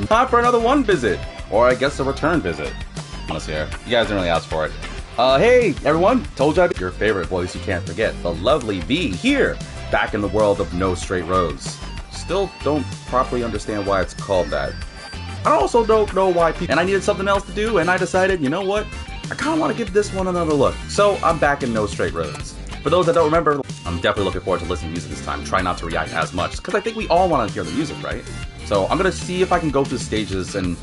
time for another one visit. Or I guess a return visit. Let's see here. You guys didn't really ask for it. Hey, everyone. Told you I'd be your favorite voice you can't forget. The lovely V here. Back in the world of No Straight Roads. Still don't properly understand why it's called that. I also don't know why people... And I needed something else to do, and I decided, you know what? I kind of want to give this one another look. So I'm back in No Straight Roads. For those that don't remember, I'm definitely looking forward to listening to music this time. Try not to react as much, because I think we all want to hear the music, right? So I'm going to see if I can go through stages and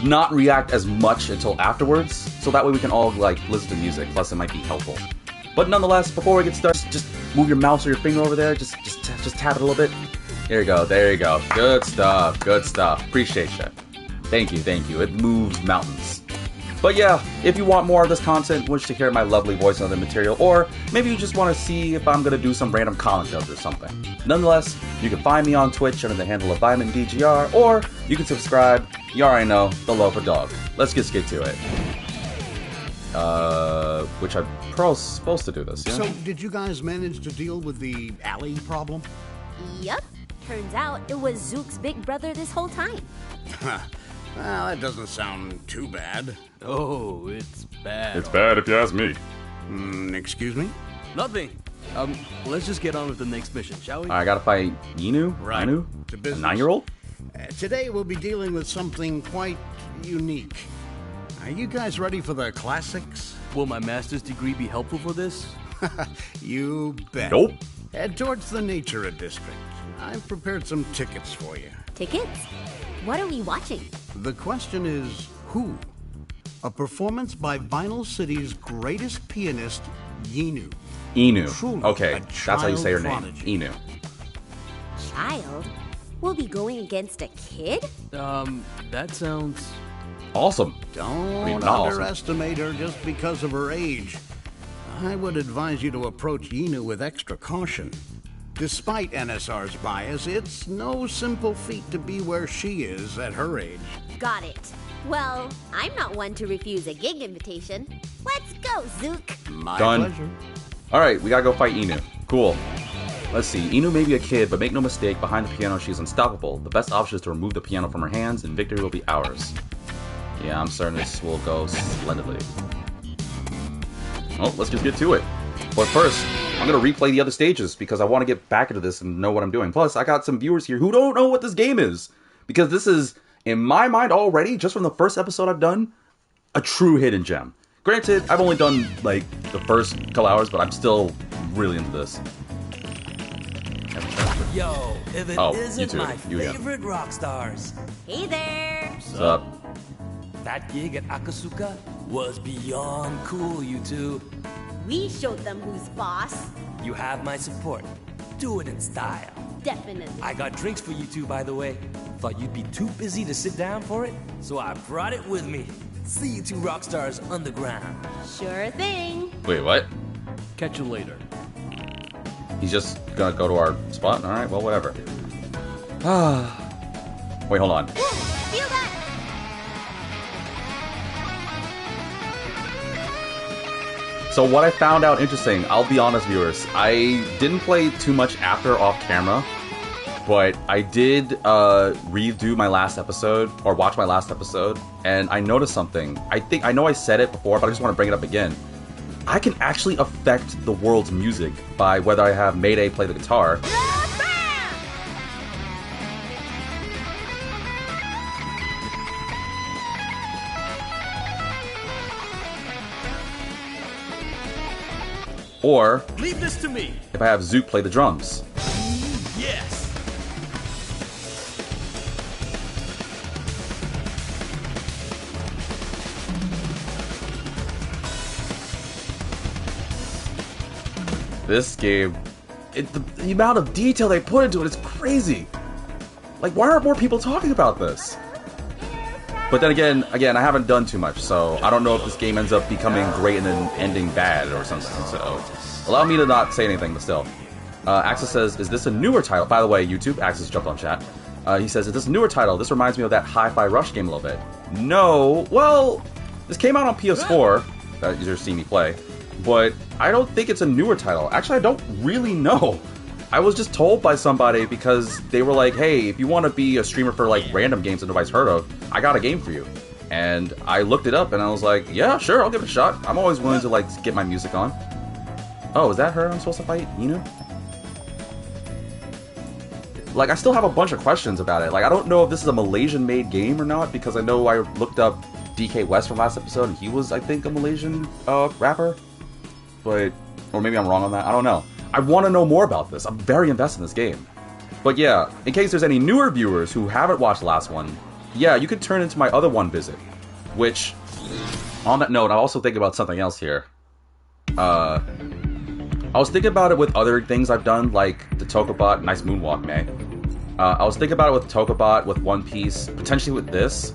not react as much until afterwards, so that way we can all, like, listen to music, plus it might be helpful. But nonetheless, before we get started, just move your mouse or your finger over there, just tap it a little bit. There you go. Good stuff, appreciate you. Thank you, it moves mountains. But yeah, if you want more of this content, wish to hear my lovely voice on the material, or maybe you just want to see if I'm going to do some random comic dubs or something. Nonetheless, you can find me on Twitch under the handle of VitaminDGR, or you can subscribe. You already know, the Loafer Dog. Let's just get to it. Which I'm supposed to do this, yeah? So, did you guys manage to deal with the alley problem? Yep. Turns out it was Zook's big brother this whole time. Well, that doesn't sound too bad. Oh, it's bad. It's bad if you ask me. Excuse me? Nothing. Let's just get on with the next mission, shall we? I gotta fight Inu? Right. Inu? To A business. 9-year-old? Today we'll be dealing with something quite unique. Are you guys ready for the classics? Will my master's degree be helpful for this? You bet. Nope. Head towards the Nature District. I've prepared some tickets for you. Tickets? What are we watching? The question is, who? A performance by Vinyl City's greatest pianist, Inu. Inu. Truly Okay, a that's how you say her name. prodigy. Inu. Child? We'll be going against a kid? That sounds... Awesome. Don't not awesome. underestimate her just because of her age. I would advise you to approach Inu with extra caution. Despite NSR's bias, it's no simple feat to be where she is at her age. Got it. Well, I'm not one to refuse a gig invitation. Let's go, Zook. My Done. pleasure. Alright, we gotta go fight Inu. Cool. Let's see. Inu may be a kid, but make no mistake, behind the piano she's unstoppable. The best option is to remove the piano from her hands, and victory will be ours. Yeah, I'm certain this will go splendidly. Well, let's just get to it. But first, I'm going to replay the other stages because I want to get back into this and know what I'm doing. Plus, I got some viewers here who don't know what this game is. Because this is, in my mind already, just from the first episode I've done, a true hidden gem. Granted, I've only done, like, the first couple hours, but I'm still really into this. Yo, if it Oh, you isn't too. my You again. favorite rock stars. Hey there. What's up? That gig at Akasuka was beyond cool, you two. We showed them who's boss. You have my support. Do it in style. Definitely. I got drinks for you two, by the way. Thought you'd be too busy to sit down for it, so I brought it with me. See you two rock stars underground. Sure thing. Wait, what? Catch you later. He's just gonna go to our spot? Alright, well, whatever. Wait, hold on. Feel that? So what I found out interesting, I'll be honest, viewers, I didn't play too much after off camera, but I did redo my last episode, or watch my last episode, and I noticed something. I know I said it before, but I just want to bring it up again. I can actually affect the world's music by whether I have Mayday play the guitar, or Leave this to me. if I have Zook play the drums. Yes. This game, the amount of detail they put into it is crazy. Like, why aren't more people talking about this? But then again, I haven't done too much, so I don't know if this game ends up becoming great and then ending bad or something. So, allow me to not say anything, but still. Axis says, is this a newer title? By the way, YouTube, Axis jumped on chat. He says, is this a newer title? This reminds me of that Hi-Fi Rush game a little bit. No, well, this came out on PS4, that you're seeing me play, but I don't think it's a newer title. Actually, I don't really know. I was just told by somebody because they were like, hey, if you want to be a streamer for like random games that nobody's heard of, I got a game for you. And I looked it up and I was like, yeah, sure, I'll give it a shot. I'm always willing to like get my music on. Oh, is that her I'm supposed to fight? Inu? Like, I still have a bunch of questions about it. Like, I don't know if this is a Malaysian-made game or not, because I know I looked up DK West from last episode, and he was, I think, a Malaysian rapper. But, or maybe I'm wrong on that. I don't know. I want to know more about this. I'm very invested in this game. But yeah, in case there's any newer viewers who haven't watched the last one, yeah, you could turn into my other one visit. Which, on that note, I also think about something else here. I was thinking about it with other things I've done, like the Tokobot, nice moonwalk, May. I was thinking about it with Tokobot, with One Piece, potentially with this.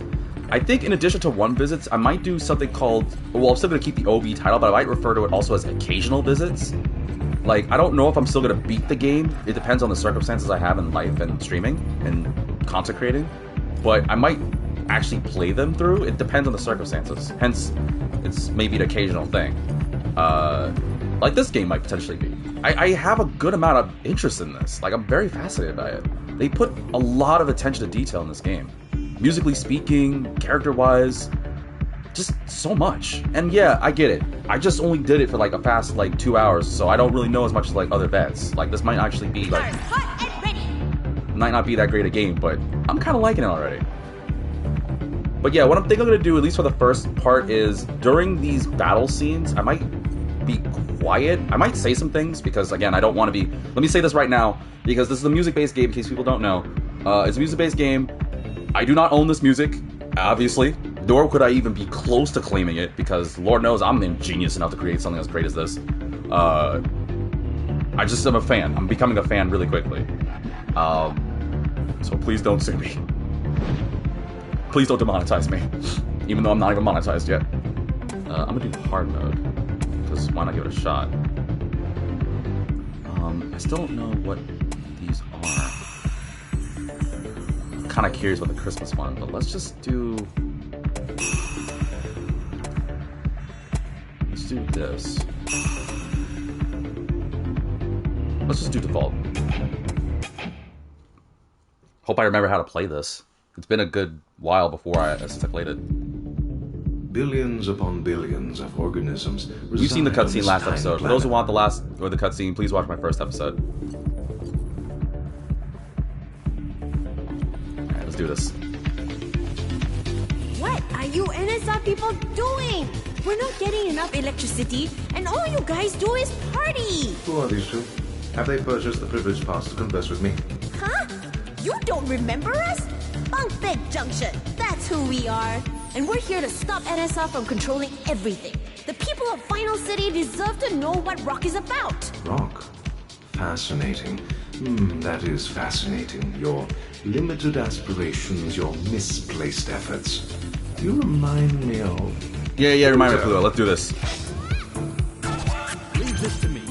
I think in addition to one visits, I might do something called, well, I'm still going to keep the OV title, but I might refer to it also as occasional visits. Like, I don't know if I'm still going to beat the game. It depends on the circumstances I have in life and streaming and content creating. But I might actually play them through. It depends on the circumstances. Hence, it's maybe an occasional thing. Like this game might potentially be. I have a good amount of interest in this. Like, I'm very fascinated by it. They put a lot of attention to detail in this game. Musically speaking, character-wise, just so much. And yeah, I get it. I just only did it for like a fast 2 hours, so I don't really know as much as like other vets. Like, this might actually be like, might not be that great a game, but I'm kind of liking it already. But yeah, what I'm thinking I'm gonna do, at least for the first part, is during these battle scenes, I might be quiet. I might say some things because, again, I don't want to be. Let me say this right now because this is a music-based game. In case people don't know, it's a music-based game. I do not own this music, obviously. Nor could I even be close to claiming it because Lord knows I'm ingenious enough to create something as great as this. I just am a fan. I'm becoming a fan really quickly. So please don't sue me. Please don't demonetize me, even though I'm not even monetized yet. I'm gonna do hard mode. Because why not give it a shot? I still don't know what these are. I'm kind of curious about the Christmas one, but let's just do... Let's do this. Let's just do default. Hope I remember how to play this. It's been a good while since I played it. Billions upon billions of organisms. You've seen the cutscene last episode. For those who want the last or the cutscene, please watch my first episode. Alright, let's do this. What are you NSR people doing? We're not getting enough electricity, and all you guys do is party! Who are these two? Have they purchased the privilege pass to converse with me? Huh? You don't remember us? Bunkbed Junction, that's who we are. And we're here to stop NSR from controlling everything. The people of Final City deserve to know what rock is about. Rock? Fascinating. That is fascinating. Your limited aspirations, your misplaced efforts. You remind me of... Yeah, remind me of Pluto. Let's do this. Leave this to me.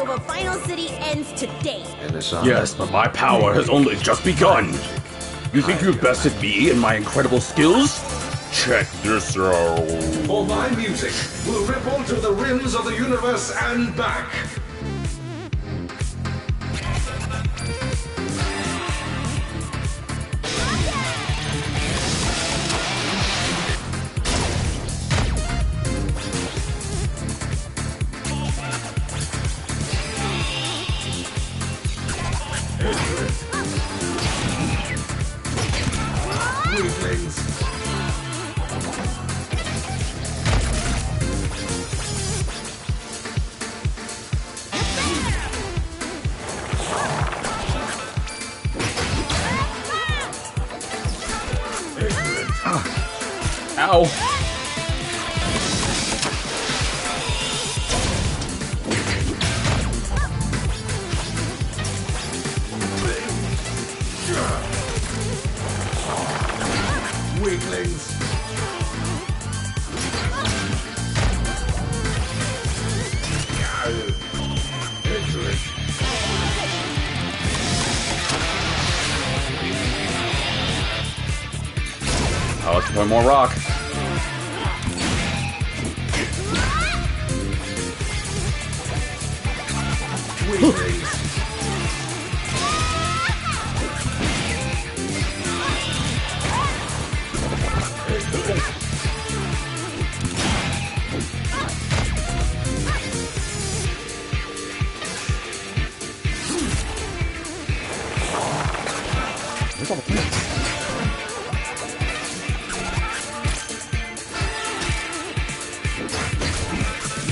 over Final City ends today. NSR. Yes, but my power has only just begun. You think you've bested me and my incredible skills? Check this out. For my music will ripple to the rims of the universe and back. Weaklings. Ow. Weaklings. Oh, let's play more rock. Weaklings. Where's all the plants?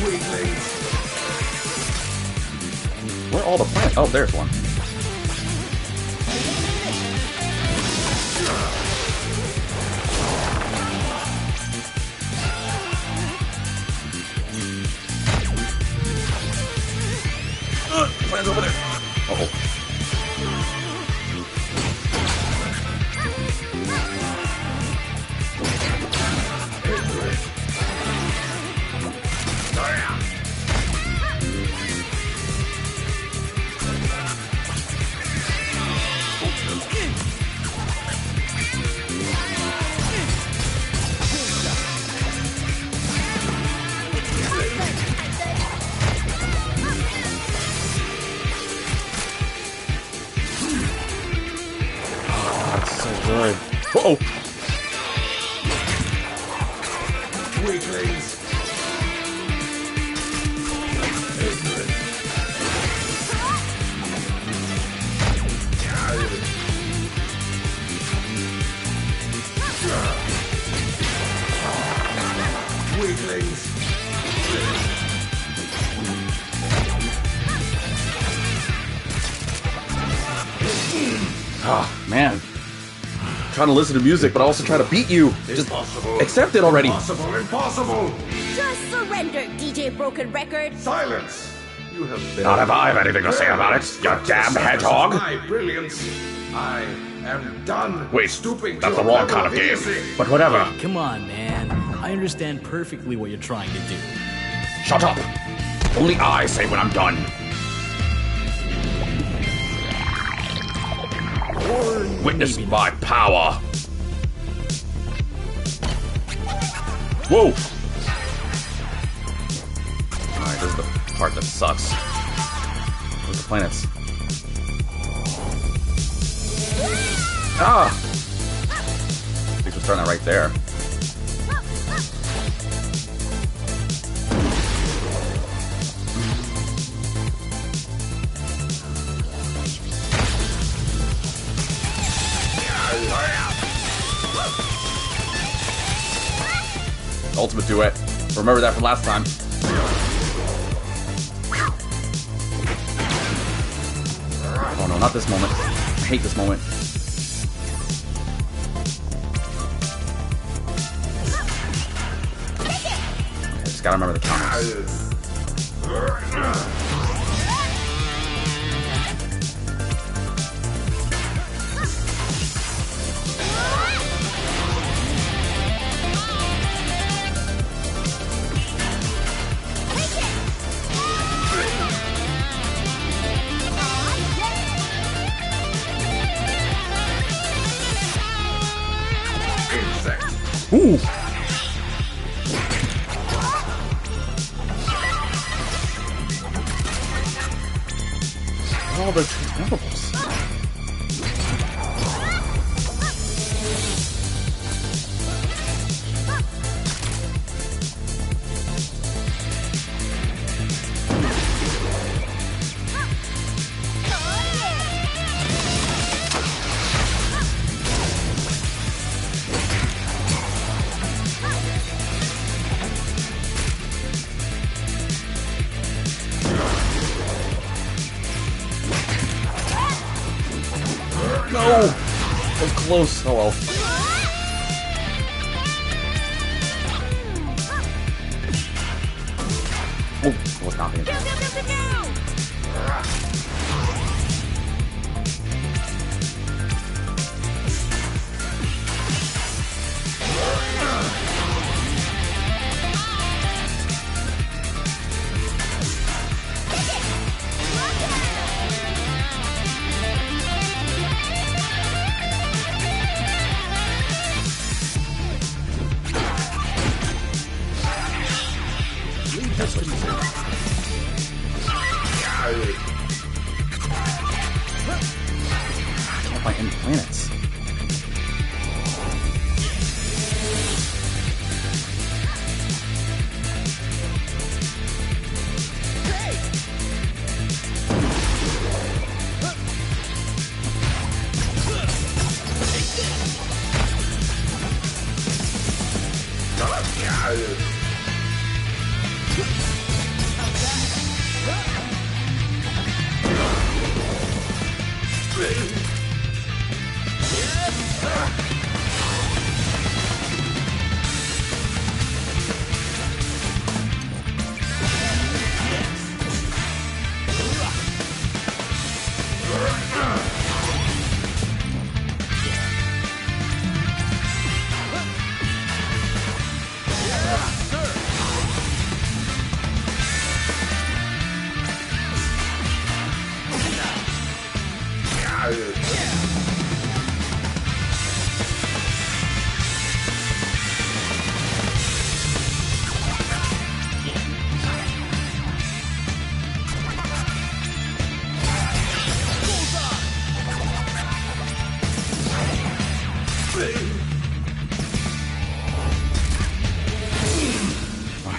Weaklings. Where are all the plants? Oh, there's one. Plants over there. Uh-oh. Good. Uh-oh. Weaklings. Weaklings. Oh, man. Trying to listen to music, but also try to beat you. Just accept it already. Impossible, impossible! Just surrender, DJ Broken Record. Silence! You have been... Not if I have anything to say about it, you damn hedgehog. My brilliance. I am done. Wait, stooping that's to the a wrong level kind of game. easy. But whatever. Come on, man. I understand perfectly what you're trying to do. Shut up. Only I say when I'm done. Witness my power. Whoa. Alright, this is the part that sucks. Where's the planets? Ah! At least we're starting out right there. Ultimate duet. Remember that from last time. Oh no, not this moment. I hate this moment. Okay, just gotta remember the counters. Ooh! All the transformables. No! That was close. Oh well. Oh, I was not paying attention. I can't find any planets.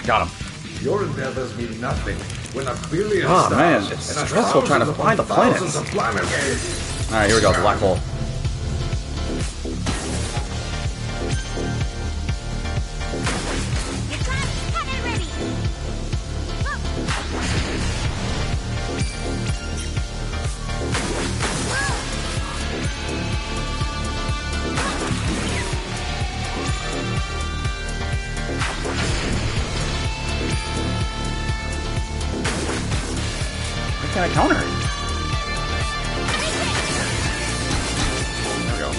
Got him. Your endeavors mean nothing when a billion Oh stars man, it's and stressful trying to find the planets. thousands of planets. Alright, here we go, the black hole. Why can't I counter it? There we go.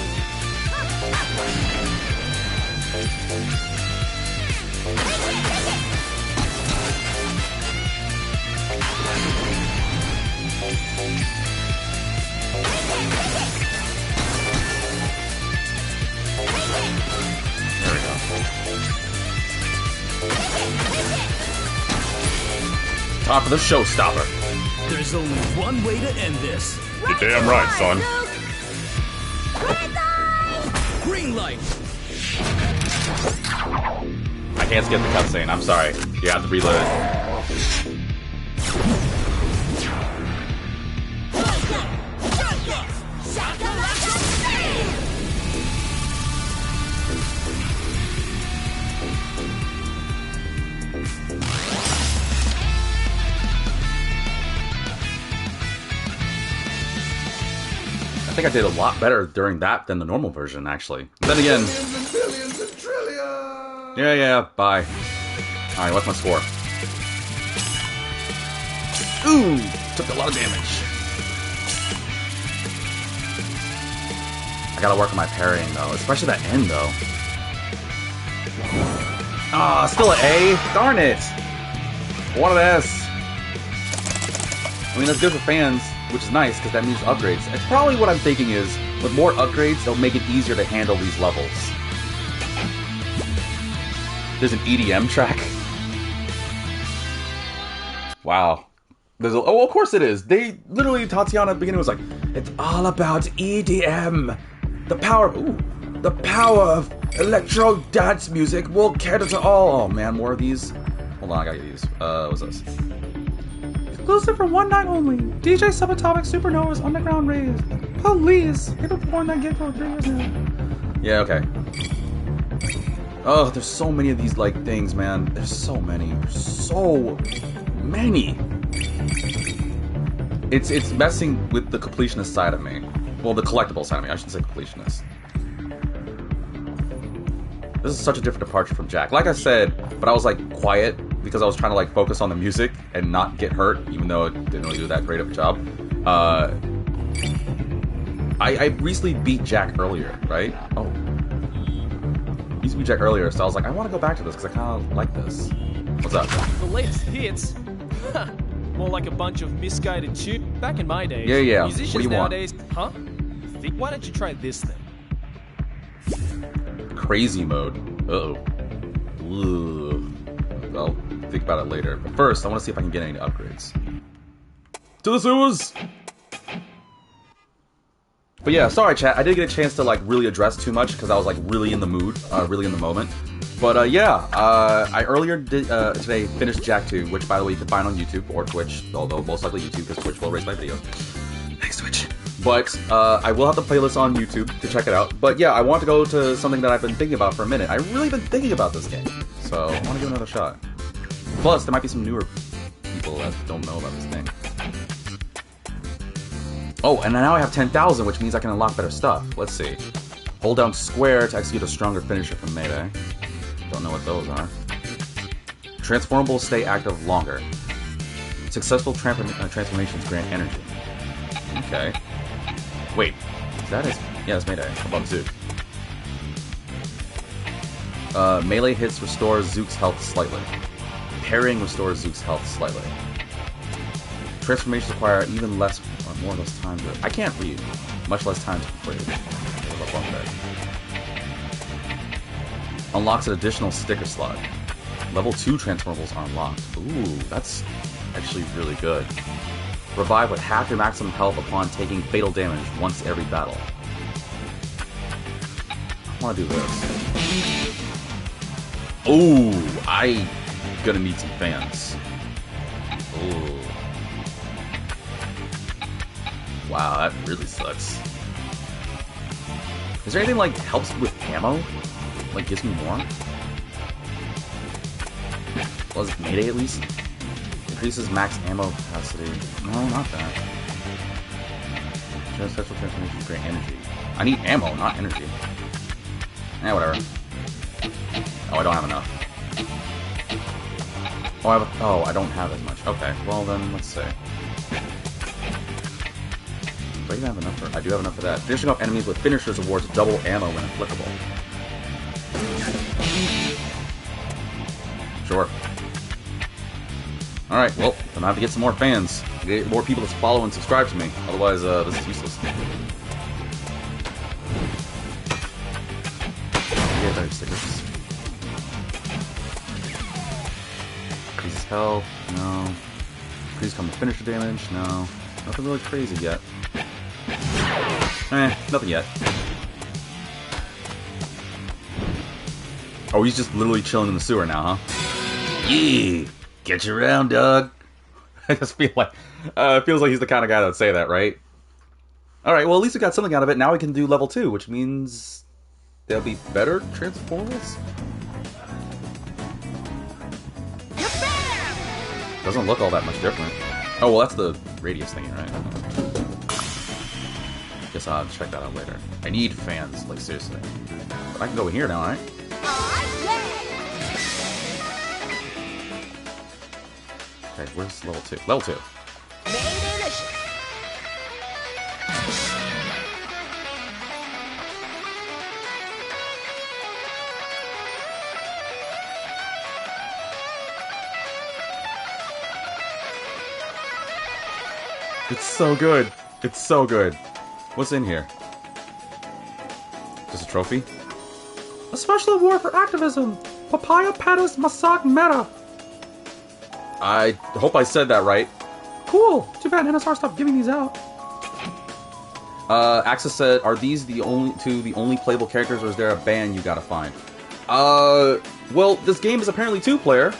There we go. Top of the showstopper. There's only one way to end this. You're damn right, son. Green light. I can't skip the cutscene. I'm sorry. You have to reload it. I think I did a lot better during that than the normal version, actually. Then again, Billions and billions and trillions. yeah, bye. Alright, what's my score? Ooh, took a lot of damage. I gotta work on my parrying, though, especially that end, though. Ah, still an A? Darn it! I wanted S. I mean, that's good for fans, which is nice, because that means upgrades. It's probably what I'm thinking is, with more upgrades, it'll make it easier to handle these levels. There's an EDM track. Wow. Oh, of course it is. They literally, Tatiana at the beginning was like, it's all about EDM. The power of electro dance music will cater to all. Oh man, more of these. Hold on, I gotta get these. What's this? Exclusive for one night only. DJ Subatomic Supernova's Underground Raves. Police. They've been performing that gig for 3 years now. Yeah, okay. Oh, there's so many of these like things, man. There's so many. So many. It's messing with the completionist side of me. Well, the collectible side of me. I shouldn't say completionist. This is such a different departure from Jack. Like I said, but I was like quiet because I was trying to like focus on the music and not get hurt, even though it didn't really do that great of a job. I recently beat Jack earlier, right? Oh. I used to beat Jack earlier, so I was like, I want to go back to this because I kind of like this. What's up? The latest hits? More like a bunch of misguided tunes. Back in my days, yeah. musicians What do you nowadays, huh? Why don't you try this then? Crazy mode. Uh-oh. Ugh. I'll think about it later. But first, I want to see if I can get any upgrades. To the sewers! But yeah, sorry chat, I didn't get a chance to like really address too much because I was like really in the mood, really in the moment. But yeah, I earlier today finished Jak 2, which by the way you can find on YouTube or Twitch, although most likely YouTube because Twitch will erase my videos. Thanks Twitch. But I will have the playlist on YouTube to check it out. But yeah, I want to go to something that I've been thinking about for a minute. I've really been thinking about this game, so I want to give it another shot. Plus, there might be some newer people that don't know about this thing. Oh, and now I have 10,000, which means I can unlock better stuff. Let's see. Hold down square to execute a stronger finisher from Mayday. Don't know what those are. Transformables stay active longer. Successful transformations grant energy. Okay. Wait, is that his? Yeah, that's Mayday. Above Zook. Melee hits restore Zook's health slightly. Parrying restores Zook's health slightly. Transformations require even less or more or less time to... I can't read. Much less time to complete. Unlocks an additional sticker slot. Level 2 transformables are unlocked. Ooh, that's actually really good. Revive with half your maximum health upon taking fatal damage once every battle. I want to do this. Ooh, I gonna need some fans. Ooh. Wow, that really sucks. Is there anything like helps with ammo? Like gives me more? Was it Mayday at least? Increases max ammo capacity. No, not that. Just special transformations grant energy. I need ammo, not energy. Eh, whatever. Oh, I don't have enough. Oh, I don't have as much. Okay, well then, let's see. Do I even have enough for... I do have enough for that. Finishing off enemies with finishers awards double ammo when applicable. Sure. Alright, well, then I have to get some more fans. Get more people to follow and subscribe to me. Otherwise, this is useless. Yeah, better stickers. Increases health, no. Increase common finisher damage, no. Nothing really crazy yet. Nothing yet. Oh, he's just literally chilling in the sewer now, huh? Yeah! Get you around, dog. I just feel like... it feels like he's the kind of guy that would say that, right? Alright, well at least we got something out of it. Now we can do level 2, which means... there'll be better transformers? Doesn't look all that much different. Oh, well that's the radius thingy, right? Guess I'll check that out later. I need fans, like seriously. But I can go in here now, right? Okay, where's level 2? Level 2. It's so good. It's so good. What's in here? Just a trophy? A special award for activism! Papaya Patas Masak Meta. I hope I said that right. Cool. Too bad NSR stopped giving these out. Axis said, are these the only playable characters, or is there a band you gotta find? Well, this game is apparently 2-player,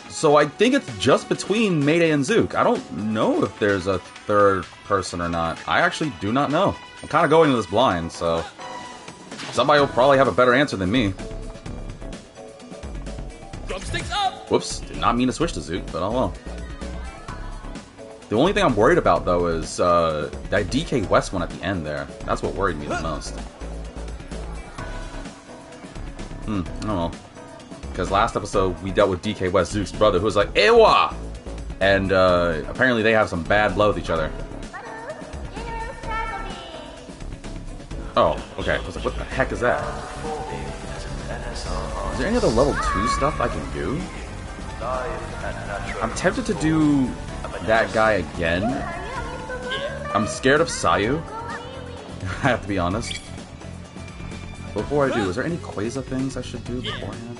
so I think it's just between Mayday and Zook. I don't know if there's a third person or not. I actually do not know. I'm kind of going into this blind, so somebody will probably have a better answer than me. Drumsticks up! Whoops, did not mean to switch to Zook, but oh well. The only thing I'm worried about, though, is that DK West one at the end there. That's what worried me the most. I don't know. Because last episode, we dealt with DK West, Zook's brother, who was like, Ewa! And apparently they have some bad blood with each other. Oh, okay. I was like, what the heck is that? Is there any other level 2 stuff I can do? I'm tempted to do that guy again. I'm scared of Sayu. I have to be honest. Before I do, is there any Quasar things I should do beforehand?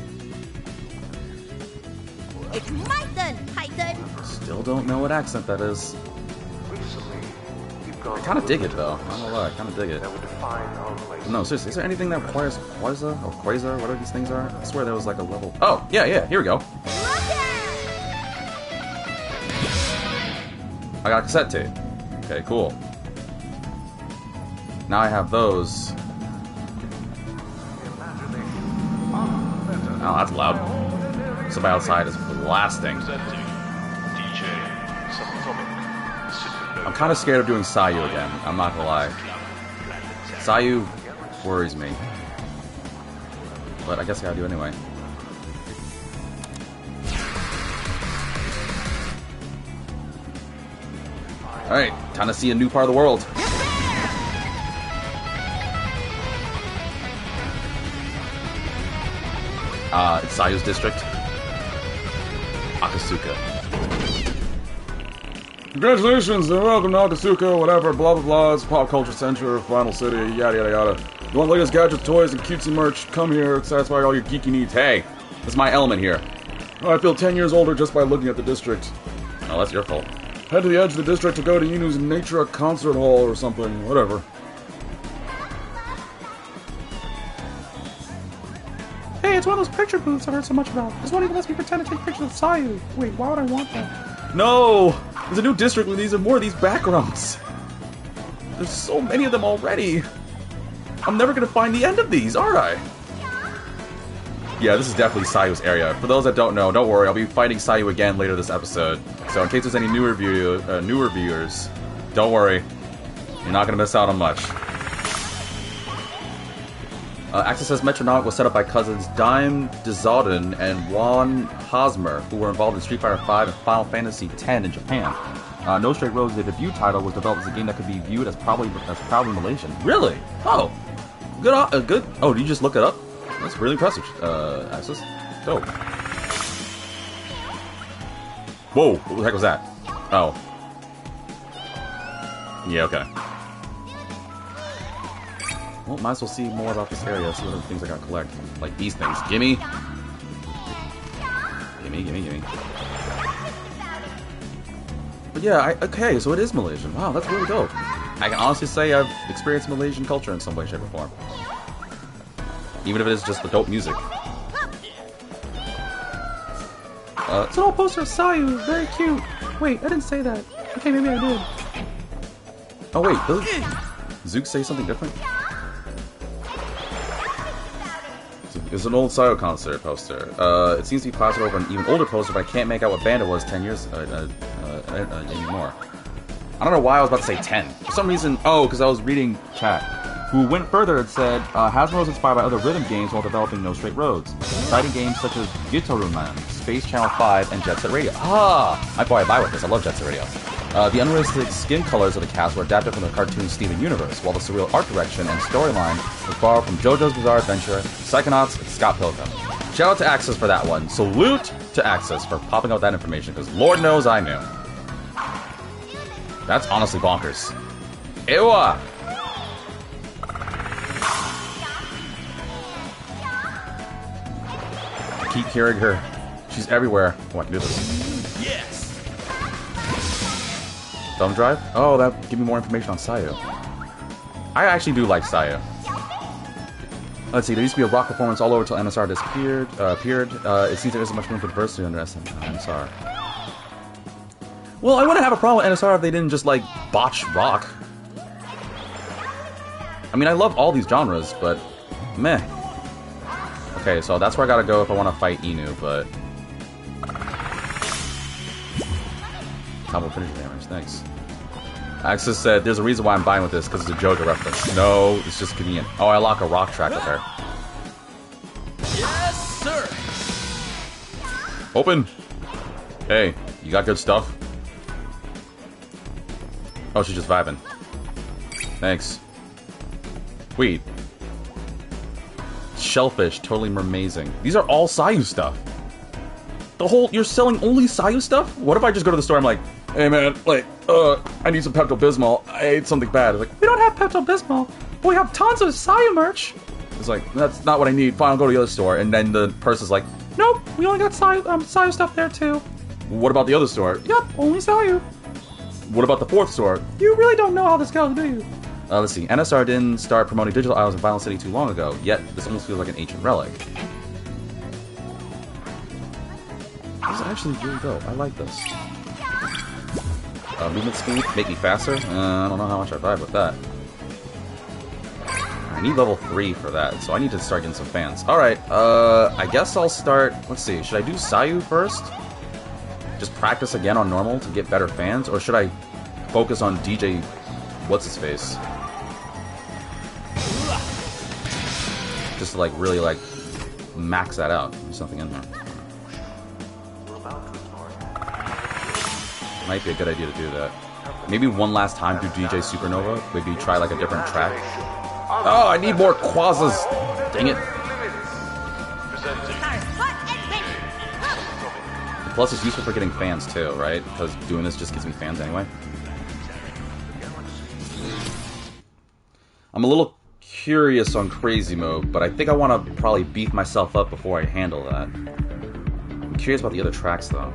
It's my turn, Titan. Still don't know what accent that is. I kind of dig it though. I don't know why. I kind of dig it. No, seriously, is there anything that requires Quasar or Quasar, whatever these things are? I swear there was like a level. Oh, yeah, here we go. I got a cassette tape. Okay, cool. Now I have those. Oh, that's loud. Somebody outside is blasting. I'm kind of scared of doing Sayu again. I'm not gonna lie. Sayu worries me. But I guess I gotta do it anyway. Alright, time to see a new part of the world. It's Sayu's district. Akasuka. Congratulations and welcome to Akasuka, whatever, blah blah blah, it's a pop culture center, final city, yada yada yada. You want latest gadgets, toys, and cutesy merch? Come here, satisfy all your geeky needs. Hey, that's my element here. Oh, I feel 10 years older just by looking at the district. Oh, that's your fault. Head to the edge of the district to go to Inu's Nature Concert Hall or something, whatever. Hey, it's one of those picture booths I've heard so much about. This one even lets me pretend to take pictures of Sayu. Wait, why would I want that? No! There's a new district with these and more of these backgrounds. There's so many of them already. I'm never gonna find the end of these, aren't I? Yeah, this is definitely Sayu's area. For those that don't know, don't worry, I'll be fighting Sayu again later this episode. So in case there's any new reviewers, don't worry. You're not gonna miss out on much. Access says Metronomic was set up by cousins Daim Dizalden and Juan Hosmer, who were involved in Street Fighter V and Final Fantasy X in Japan. No Straight Roads, the debut title, was developed as a game that could be viewed as proudly Malaysian. Really? Oh, good. Oh, did you just look it up? That's really impressive, Access. Dope. Whoa, what the heck was that? Oh. Yeah, okay. Well, might as well see more about this area, see what other things I gotta collect. Like these things. Gimme! Gimme. But yeah, okay, so it is Malaysian. Wow, that's really dope. I can honestly say I've experienced Malaysian culture in some way, shape, or form. Even if it is just the dope music. It's an old poster of Sayu, very cute. Wait, I didn't say that. Okay, maybe I did. Oh wait, does Zook say something different? It's an old Sayu concert poster. It seems to be plastered over an even older poster, but I can't make out what band it was 10 years anymore. I don't know why I was about to say 10. For some reason, because I was reading chat. Who went further and said, Hasbro was inspired by other rhythm games while developing No Straight Roads, citing games such as Gitaruman, Space Channel 5, and Jet Set Radio. I probably buy with this, I love Jet Set Radio. The unrealistic skin colors of the cast were adapted from the cartoon Steven Universe, while the surreal art direction and storyline was borrowed from JoJo's Bizarre Adventure, Psychonauts, and Scott Pilgrim. Shout out to Axis for that one. Salute to Axis for popping out that information, because Lord knows I knew. That's honestly bonkers. Ewa! keep hearing her. She's everywhere. Oh, I can do this. Yes! Thumb drive? Oh, that give me more information on Sayu. I actually do like Sayu. Let's see, there used to be a rock performance all over until NSR appeared. It seems there isn't much room for diversity under NSR. Well, I wouldn't have a problem with NSR if they didn't just, like, botch rock. I mean, I love all these genres, but meh. Okay, so that's where I gotta go if I want to fight Inu, but... Combo finisher damage, thanks. Axis said, there's a reason why I'm buying with this, because it's a JoJo reference. No, it's just convenient. Oh, I lock a rock track with her. Yes, sir! Open! Hey, you got good stuff? Oh, she's just vibing. Thanks. Wait. Shellfish, totally amazing. These are all Sayu stuff. The whole, you're selling only Sayu stuff? What if I just go to the store and I'm like, hey man, like, I need some Pepto-Bismol. I ate something bad. It's like, we don't have Pepto-Bismol, but we have tons of Sayu merch. It's like, that's not what I need. Fine, I'll go to the other store. And then the person's like, nope, we only got Sayu stuff there too. What about the other store? Yep, only Sayu. What about the fourth store? You really don't know how this goes, do you? Let's see. NSR didn't start promoting digital items in Final City too long ago, yet this almost feels like an ancient relic. This is actually really dope. I like this. Movement speed, make me faster? I don't know how much I vibe with that. I need level 3 for that, so I need to start getting some fans. Alright, I guess I'll start... Let's see, should I do Sayu first? Just practice again on normal to get better fans? Or should I focus on DJ... What's-his-face? Just to, like, really, like, max that out. There's something in there. Might be a good idea to do that. Maybe one last time do DJ Supernova. Maybe try, like, a different track. Oh, I need more quazzas! Dang it. Plus, it's useful for getting fans, too, right? Because doing this just gives me fans anyway. I'm a little curious on crazy mode, but I think I want to probably beef myself up before I handle that. I'm curious about the other tracks, though.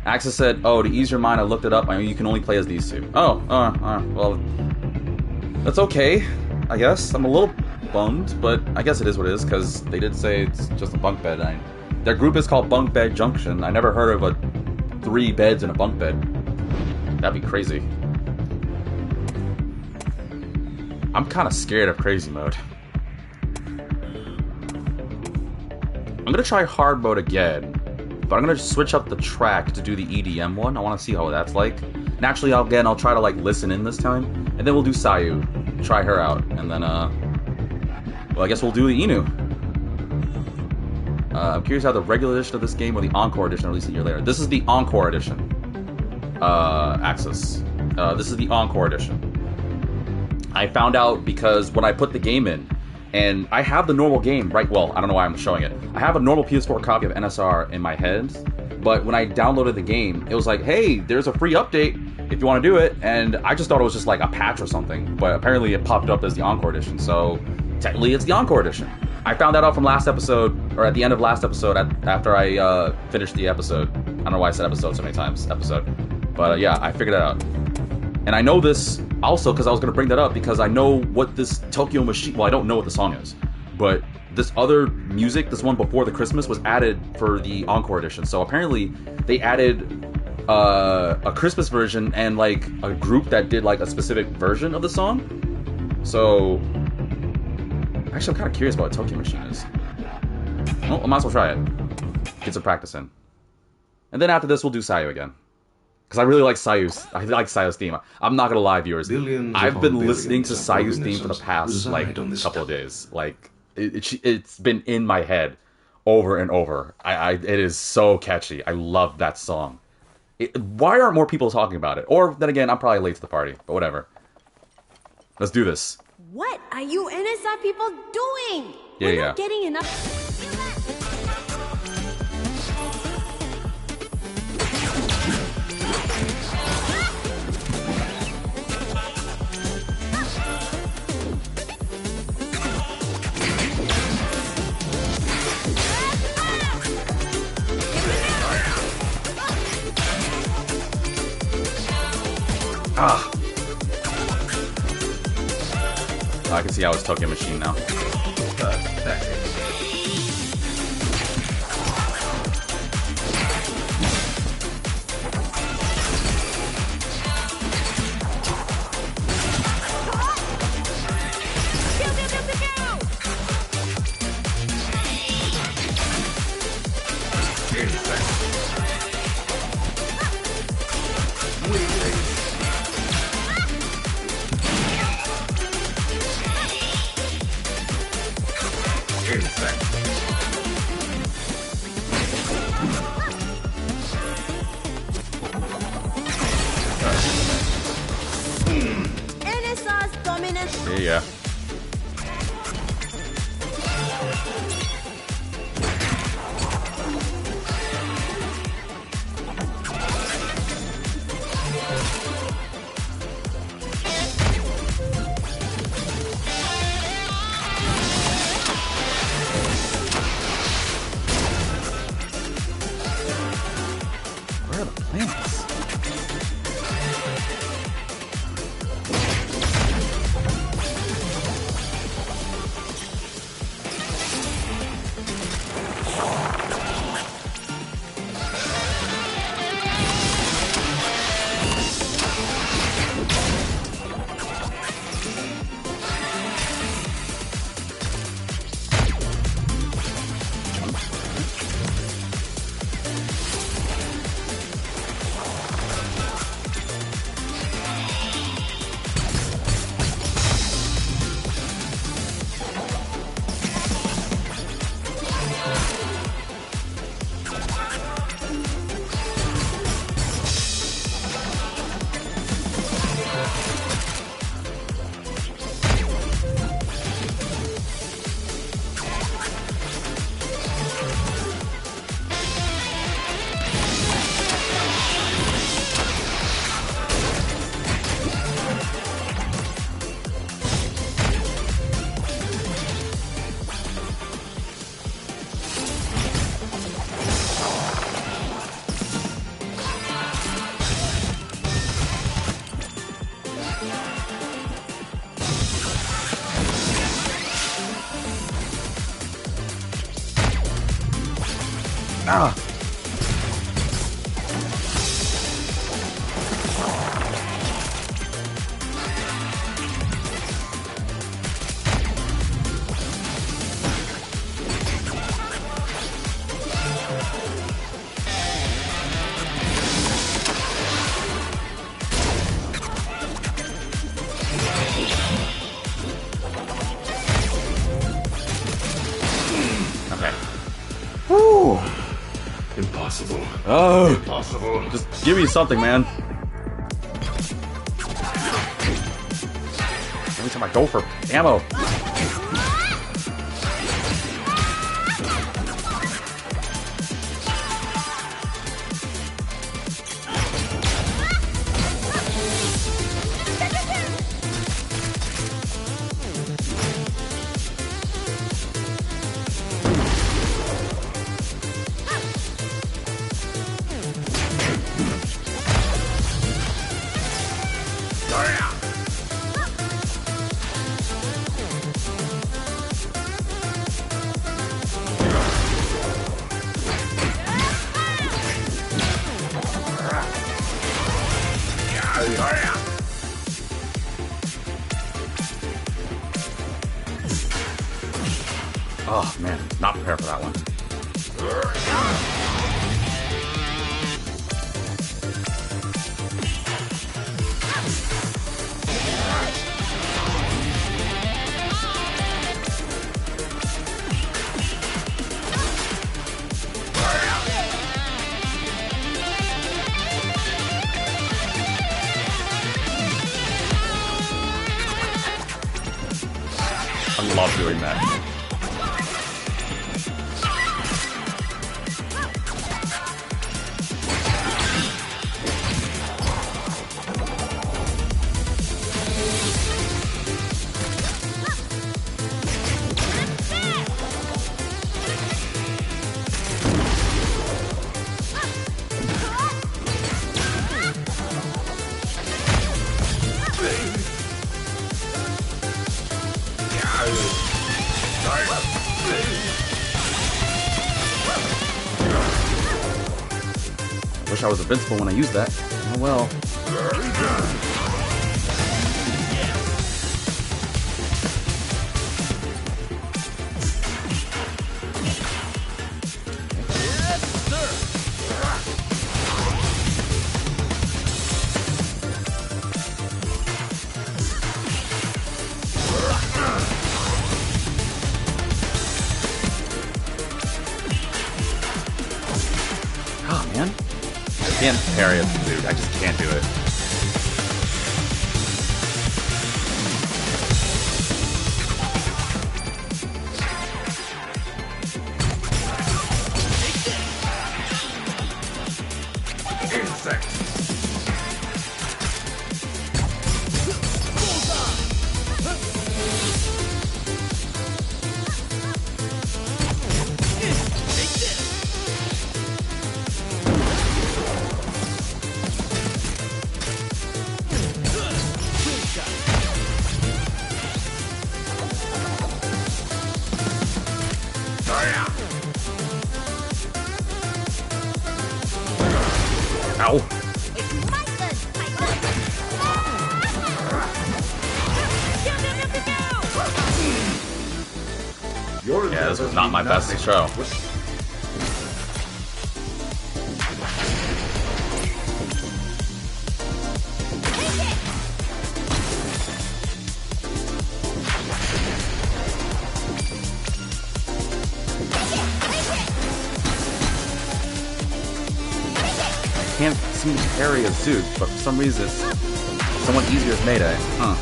Axis said, oh, to ease your mind, I looked it up. I mean, you can only play as these two. Oh, well, that's okay, I guess. I'm a little bummed, but I guess it is what it is, because they did say it's just a bunk bed. Their group is called Bunk Bed Junction. I never heard of 3 beds in a bunk bed. That'd be crazy. I'm kind of scared of crazy mode. I'm gonna try hard mode again, but I'm gonna switch up the track to do the EDM one. I want to see how that's like. And actually, I'll try to like listen in this time, and then we'll do Sayu, try her out, and then well, I guess we'll do the Inu. I'm curious how the regular edition of this game or the Encore edition are released a year later. This is the Encore edition. Axis. This is the Encore edition. I found out because when I put the game in, and I have the normal game, right? Well, I don't know why I'm showing it. I have a normal PS4 copy of NSR in my head, but when I downloaded the game, it was like, hey, there's a free update if you want to do it, and I just thought it was just like a patch or something, but apparently it popped up as the Encore edition, so technically it's the Encore edition. I found that out from last episode, or at the end of last episode, after I finished the episode. I don't know why I said episode so many times, but yeah, I figured it out. And I know this also because I was going to bring that up because I know what this Tokyo Machine... Well, I don't know what the song is, but this other music, this one before the Christmas, was added for the Encore edition. So apparently they added a Christmas version and like a group that did like a specific version of the song. So actually, I'm kind of curious about what Tokyo Machine is. Well, I might as well try it. Get some practice in. And then after this, we'll do Sayu again. Because I really like Sayu's theme. I'm not gonna lie, viewers. I've been listening to Sayu's theme for the past like couple of days. Like it's been in my head over and over. It is so catchy. I love that song. Why aren't more people talking about it? Or then again, I'm probably late to the party. But whatever. Let's do this. What are you NSR people doing? Yeah, We're not getting enough. Ah. I can see how it's Tokyo Machine now. NSR's dominance. Yeah. Where are the planets? Ah. Okay. Woo. Impossible. Oh. Impossible. Just give me something, man. Every time I go for ammo. Oh man, not prepared for that one. I love doing that. I was invincible when I used that. Oh well. Oh man. I can't parry it, dude. I just can't do it. Insect. Ow. Yeah, this was not my best show. Can't seem to parry a Zoot, but for some reason it's somewhat easier as Mayday. Huh.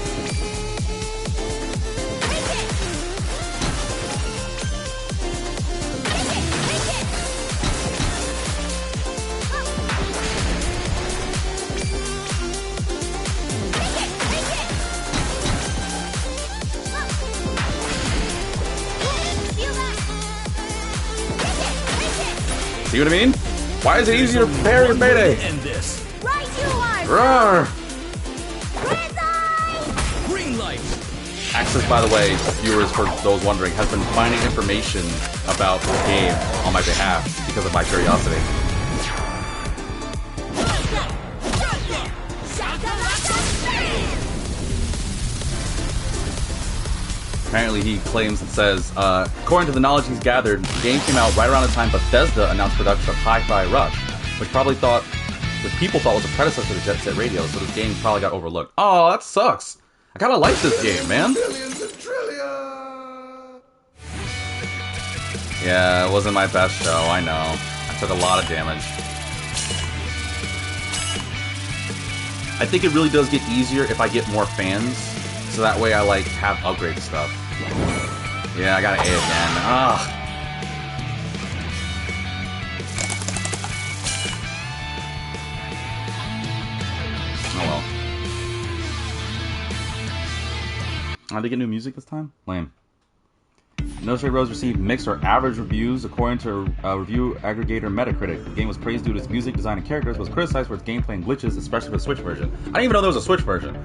See what I mean? Why is it easier to parry a Mayday? End this. Right you are! Roar! Green light. Access, by the way, viewers, for those wondering, has been finding information about the game on my behalf because of my curiosity. Apparently he claims and says, according to the knowledge he's gathered, the game came out right around the time Bethesda announced production of Hi-Fi Rush, which people thought was a predecessor to Jet Set Radio, so this game probably got overlooked. Oh, that sucks. I kinda like this game, man. Billions and trillions. Yeah, it wasn't my best show, I know. I took a lot of damage. I think it really does get easier if I get more fans, so that way I, like, have upgrade stuff. Yeah, I got an A again. Ah. Oh well. Did they get new music this time? Lame. No Stray Roads received mixed or average reviews according to review aggregator Metacritic. The game was praised due to its music, design, and characters, but was criticized for its gameplay and glitches, especially for the Switch version. I didn't even know there was a Switch version.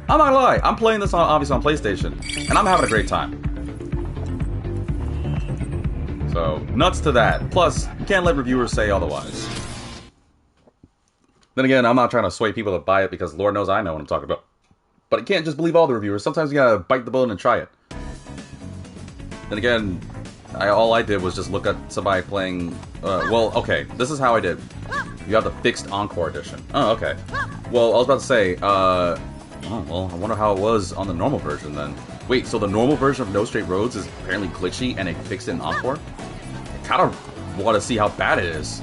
I'm not gonna lie, I'm playing this obviously on PlayStation, and I'm having a great time. So, nuts to that. Plus, you can't let reviewers say otherwise. Then again, I'm not trying to sway people to buy it because Lord knows I know what I'm talking about. But I can't just believe all the reviewers. Sometimes you gotta bite the bullet and try it. Then again, all I did was just look at somebody playing... well, okay, this is how I did. You have the fixed Encore edition. Oh, okay. Well, I was about to say, oh, well, I wonder how it was on the normal version then. Wait, so the normal version of No Straight Roads is apparently glitchy and they fixed it in Encore? I kind of want to see how bad it is.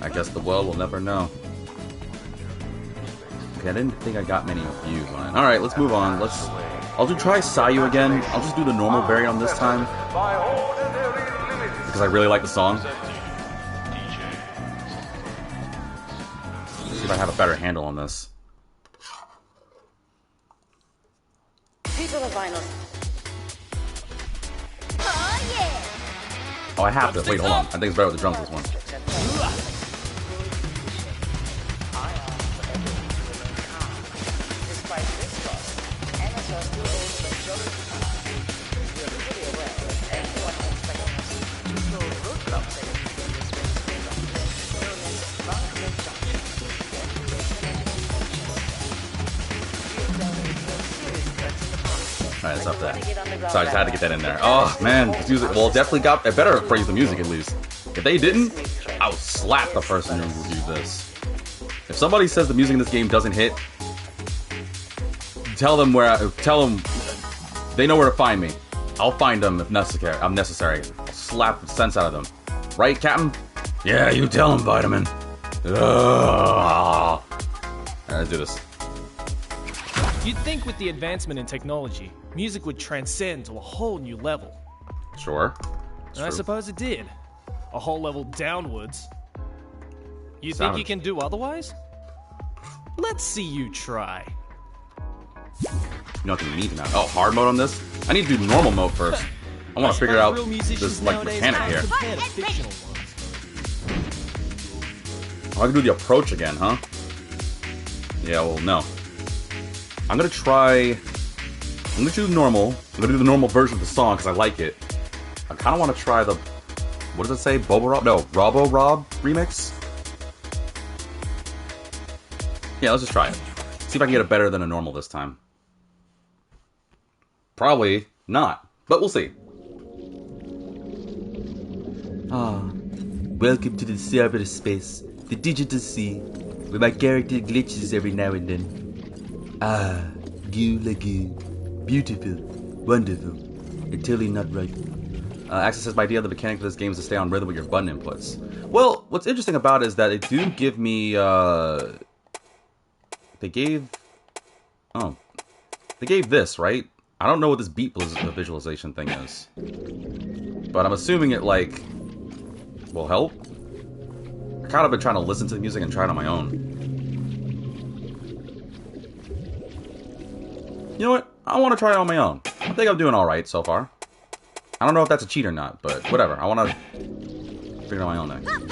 I guess the world will never know. Okay, I didn't think I got many views on it. Alright, let's move on. I'll try Sayu again. I'll just do the normal variant on this time. Because I really like the song. Let's see if I have a better handle on this. People of vinyl. Oh, yeah! Oh, I have to. Wait, hold on. I think it's better with the drums this one. Alright, it's up there. So I just had to get that in there. Oh, man. This music, well, definitely got... It better praise the music, at least. If they didn't, I would slap the person who reviewed this. If somebody says the music in this game doesn't hit, tell them they know where to find me. I'll find them if necessary. I'll slap the sense out of them. Right, Captain? Yeah, you tell him, Vitamin. Alright, let's do this. You'd think with the advancement in technology, music would transcend to a whole new level. Sure. And I suppose it did. A whole level downwards. You think you can do otherwise? Let's see you try. You know what you need now. Oh, hard mode on this? I need to do normal mode first. I want to figure out this like mechanic here. Oh, I can do the approach again, huh? Yeah, well, no. I'm gonna do normal. I'm gonna do the normal version of the song because I like it. I kind of want to try the, what does it say? Bobo Rob? No, Robo Rob remix? Yeah, let's just try it. See if I can get it better than a normal this time. Probably not, but we'll see. Welcome to the cyberspace, the digital sea, where my character glitches every now and then. Goo Lagoon. Beautiful. Wonderful. And totally not right. Access says, my idea of the mechanic of this game is to stay on rhythm with your button inputs. Well, what's interesting about it is that they do give me, they gave this, right? I don't know what this beat visualization thing is. But I'm assuming it, like, will help. I kind of been trying to listen to the music and try it on my own. You know what? I want to try it on my own. I think I'm doing alright so far. I don't know if that's a cheat or not, but whatever. I want to figure it out on my own thing.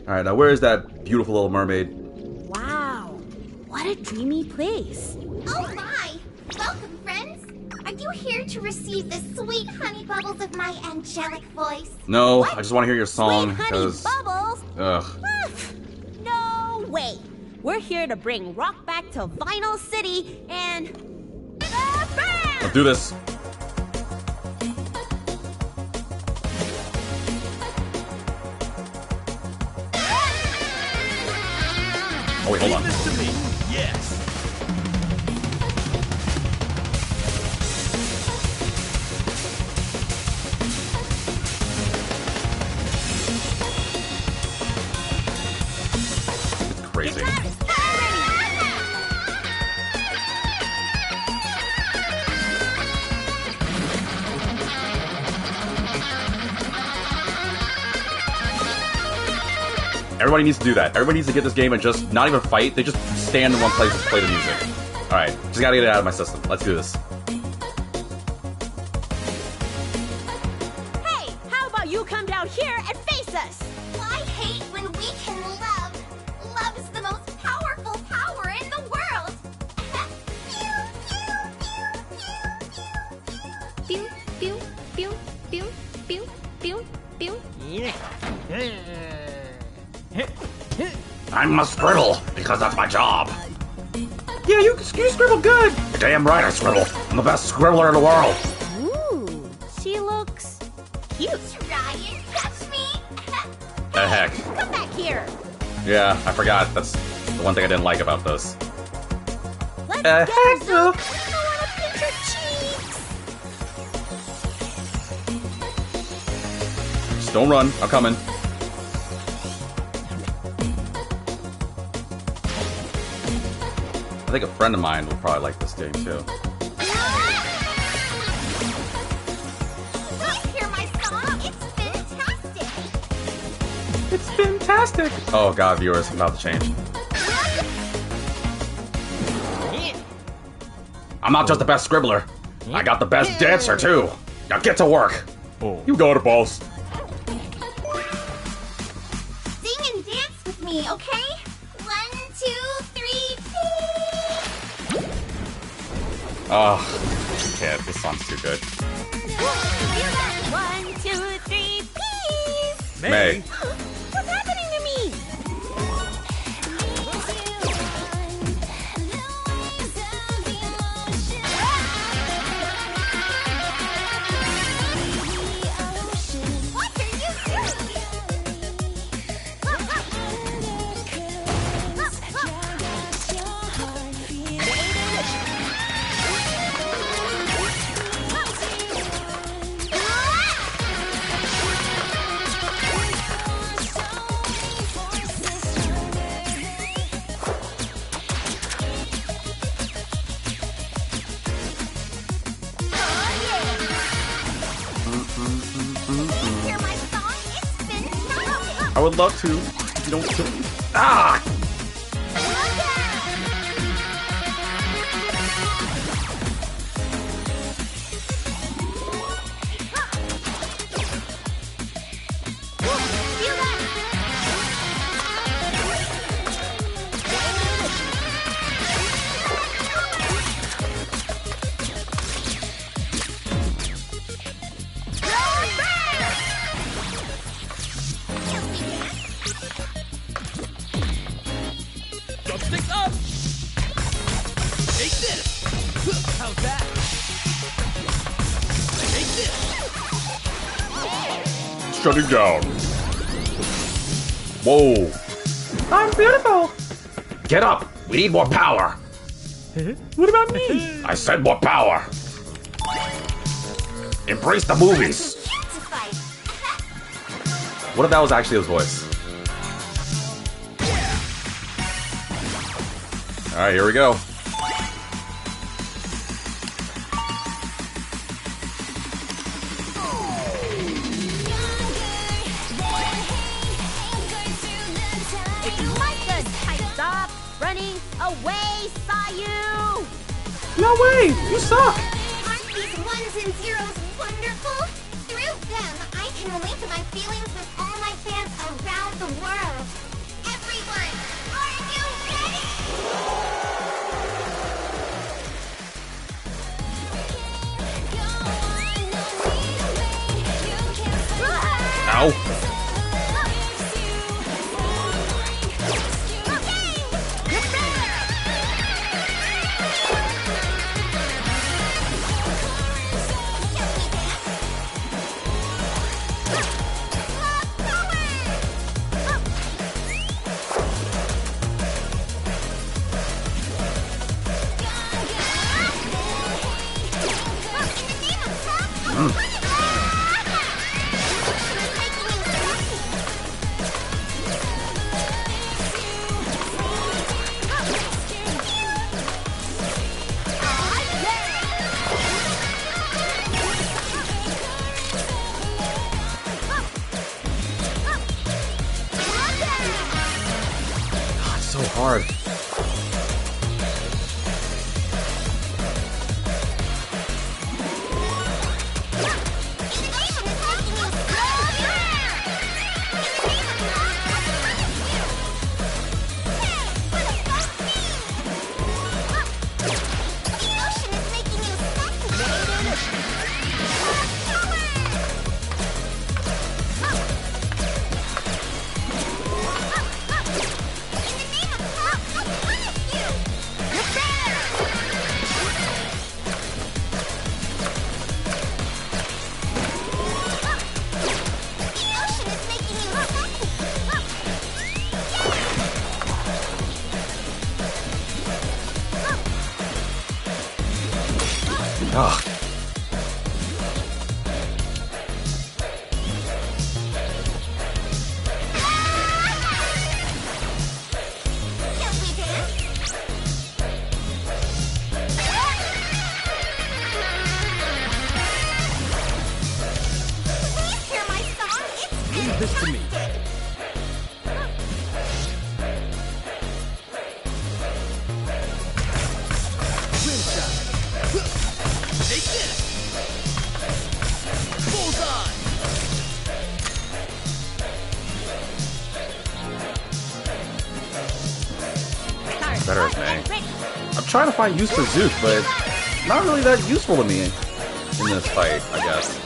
Alright, now where is that beautiful little mermaid? Wow, what a dreamy place. Oh my! Welcome, friends! Are you here to receive the sweet honey bubbles of my angelic voice? No, What? I just want to hear your song. Sweet honey 'Cause- bubbles? Ugh. No way. We're here to bring rock back to Vinyl City and... Let's do this. Oh wait, hold on. This to me. Yes. It's crazy. Everybody needs to do that. Everybody needs to get this game and just not even fight. They just stand in one place and play the music. Alright, just gotta get it out of my system. Let's do this. Hey, how about you come down here and face us? I hate when we can love. Love is the most powerful power in the world. Pew, pew, pew, pew, pew, pew, pew. I'm a scribble, because that's my job. Yeah, you scribble good. You're damn right I scribble. I'm the best scribbler in the world. Ooh, she looks cute. Try and touch me. The heck. Come back here. Yeah, I forgot. That's the one thing I didn't like about this. Let's get her, heck Zook. no. I want to pinch her cheeks. Just don't run. I'm coming. I think a friend of mine would probably like this game too. Let's hear my song. It's fantastic. It's fantastic. Oh god, viewers, I'm about to change. I'm not just the best scribbler. I got the best dancer too. Now get to work. Oh. You got it, boss. Sing and dance with me, okay? 1, 2, 3, Oh, can't. This song's too good. One, two, three, peas. May. What's happening to me? I would love to. If you don't kill me. Ah! Drumsticks up! Take this! How's that? Take this! Shutting down. Whoa. I'm beautiful. Get up. We need more power. What about me? I said more power. Embrace the movies. What if that was actually his voice? Alright, here we go. If you like us, stop running away, Sayu! No way! You suck! Aren't these ones and zeros wonderful? Through them, I can link my feelings with all my fans around the world. Everyone, are you ready? Ow. So hard. Ugh. Leave this to me. Rim shot. Take this. Bullseye. Better as me. I'm trying to find use for Zook, but not really that useful to me in this fight, I guess.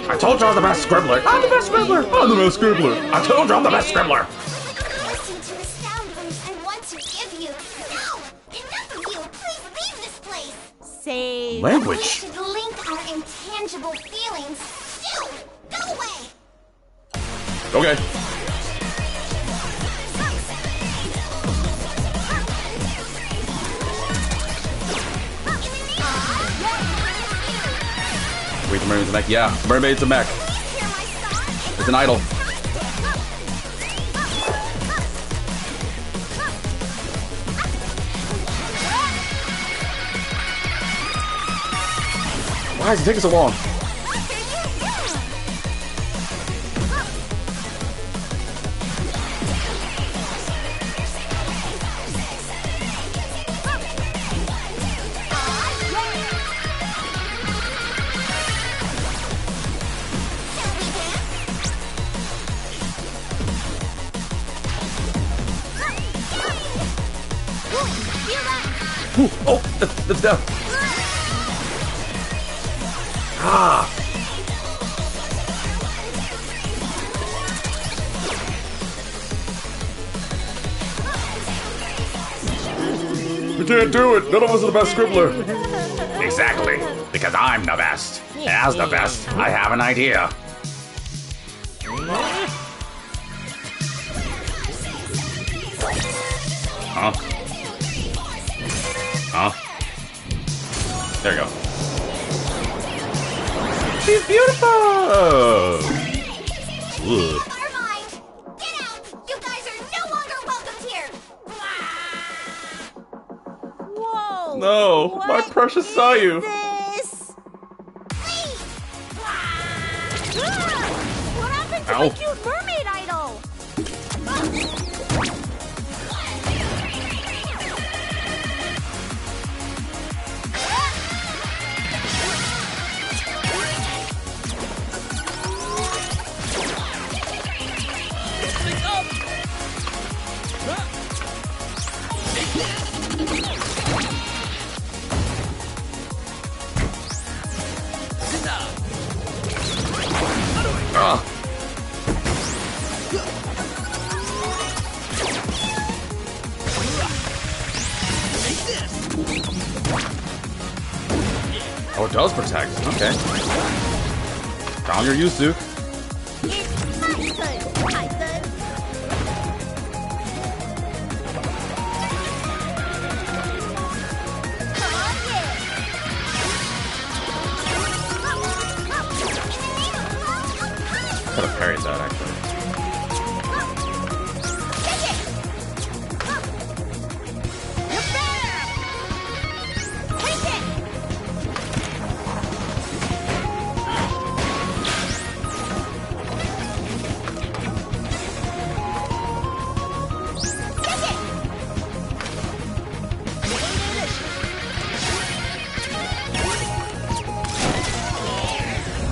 I told you I'm the best scribbler. I'm the best scribbler. I'm the best scribbler. I told you I'm the best scribbler. Listen to the sound waves I want to give you. No! Enough of you! Please leave this place! Say Language. We should link our intangible feelings. Phew! Go away! Okay. Wait, the mermaid's a mech? Yeah, mermaid's a mech. It's an idol. Why is it taking so long? Ooh, oh, that's down. Ah. We can't do it. None of us are the best scribbler. Exactly, because I'm the best. And as the best, I have an idea. Huh? Huh? There you go. She's beautiful! Ugh. Carmine! Get out! You guys are no longer welcome here! Whoa! No, my precious Sayu. This? What happened to Ow. my cute mermaid idol? Ah. Oh, it does protect. Okay. Found your Yuzu. It's my turn, my turn. Could have parried that, actually.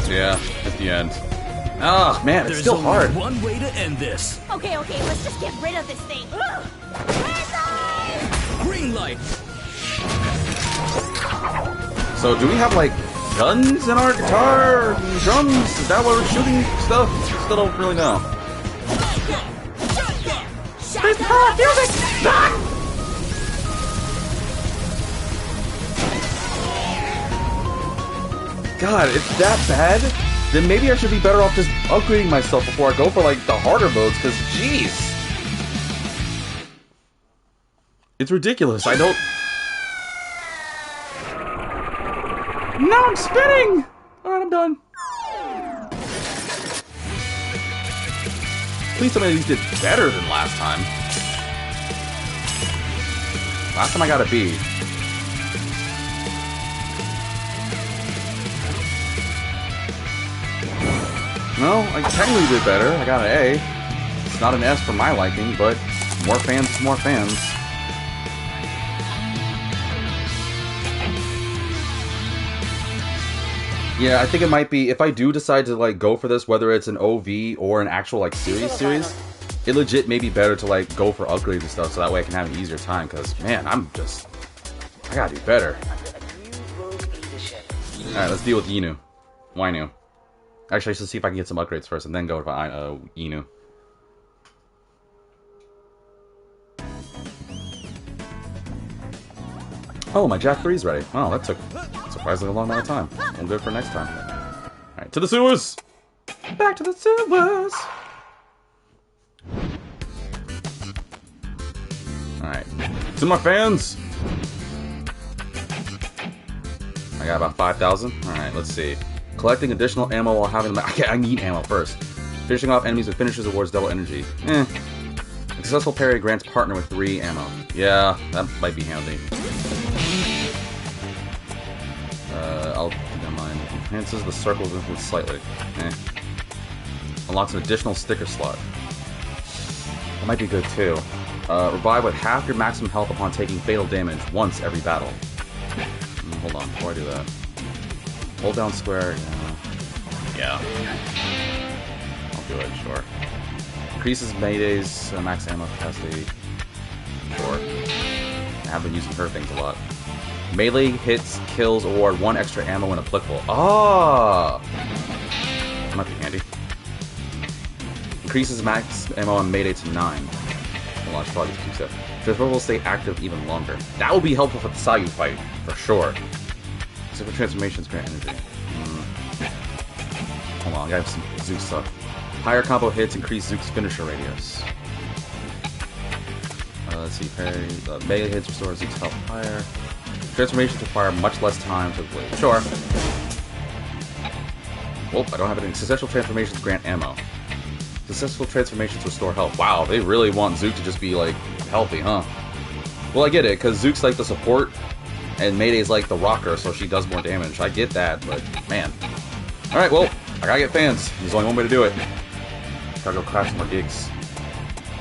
Yeah, at the end. Oh, man, it's still hard. There's only one way to end this. Okay, let's just get rid of this thing. Green light. So, do we have, like, guns in our guitar? And drums? Is that why we're shooting stuff? Still don't really know. There's power music! Ah! God, it's that bad? Then maybe I should be better off just upgrading myself before I go for, like, the harder modes, because, jeez. It's ridiculous, I don't... Now I'm spinning! Alright, I'm done. Please tell me at least did better than last time. Last time I got a B. No, I technically did better. I got an A. It's not an S for my liking, but more fans is more fans. Yeah, I think it might be, if I do decide to, like, go for this, whether it's an OV or an actual, like, series, it legit may be better to, like, go for upgrades and stuff, so that way I can have an easier time, because, man, I gotta do better. Alright, let's deal with Inu. Wainu. Actually, I should see if I can get some upgrades first, and then go to Inu. Oh, my Jack 3's ready. Wow, that took surprisingly a long amount of time. I'm good for next time. Alright, to the sewers! Back to the sewers! Alright. To my fans! I got about 5,000. Alright, let's see. Collecting additional ammo while having them... I need ammo first. Finishing off enemies with finishers awards double energy. A successful parry grants partner with 3 ammo. Yeah, that might be handy. I'll keep that in mind. And enhances the circles influence slightly. Unlocks an additional sticker slot. That might be good too. Revive with half your maximum health upon taking fatal damage once every battle. Hold on, before I do that. Hold down square. Yeah. I'll do it, sure. Increases Mayday's max ammo capacity. Sure. I have been using her things a lot. Melee hits, kills, award 1 extra ammo when applicable. Ah! That might be handy. Increases max ammo on Mayday to 9. Well, I should probably just keep that. Transfer will stay active even longer. That will be helpful for the Sayu fight, for sure. Super transformations grant energy. Hold on, I got some Zook stuff. Higher combo hits increase Zook's finisher radius. Let's see, parry. Melee hits restore Zook's health higher. Transformations require much less time to blade. Sure. Well, I don't have any. Successful transformations grant ammo. Successful transformations restore health. Wow, they really want Zook to just be, like, healthy, huh? Well, I get it, because Zook's, like, the support, and Mayday's, like, the rocker, so she does more damage. I get that, but, man. Alright, well, I gotta get fans. There's only one way to do it. Gotta go crash some more gigs.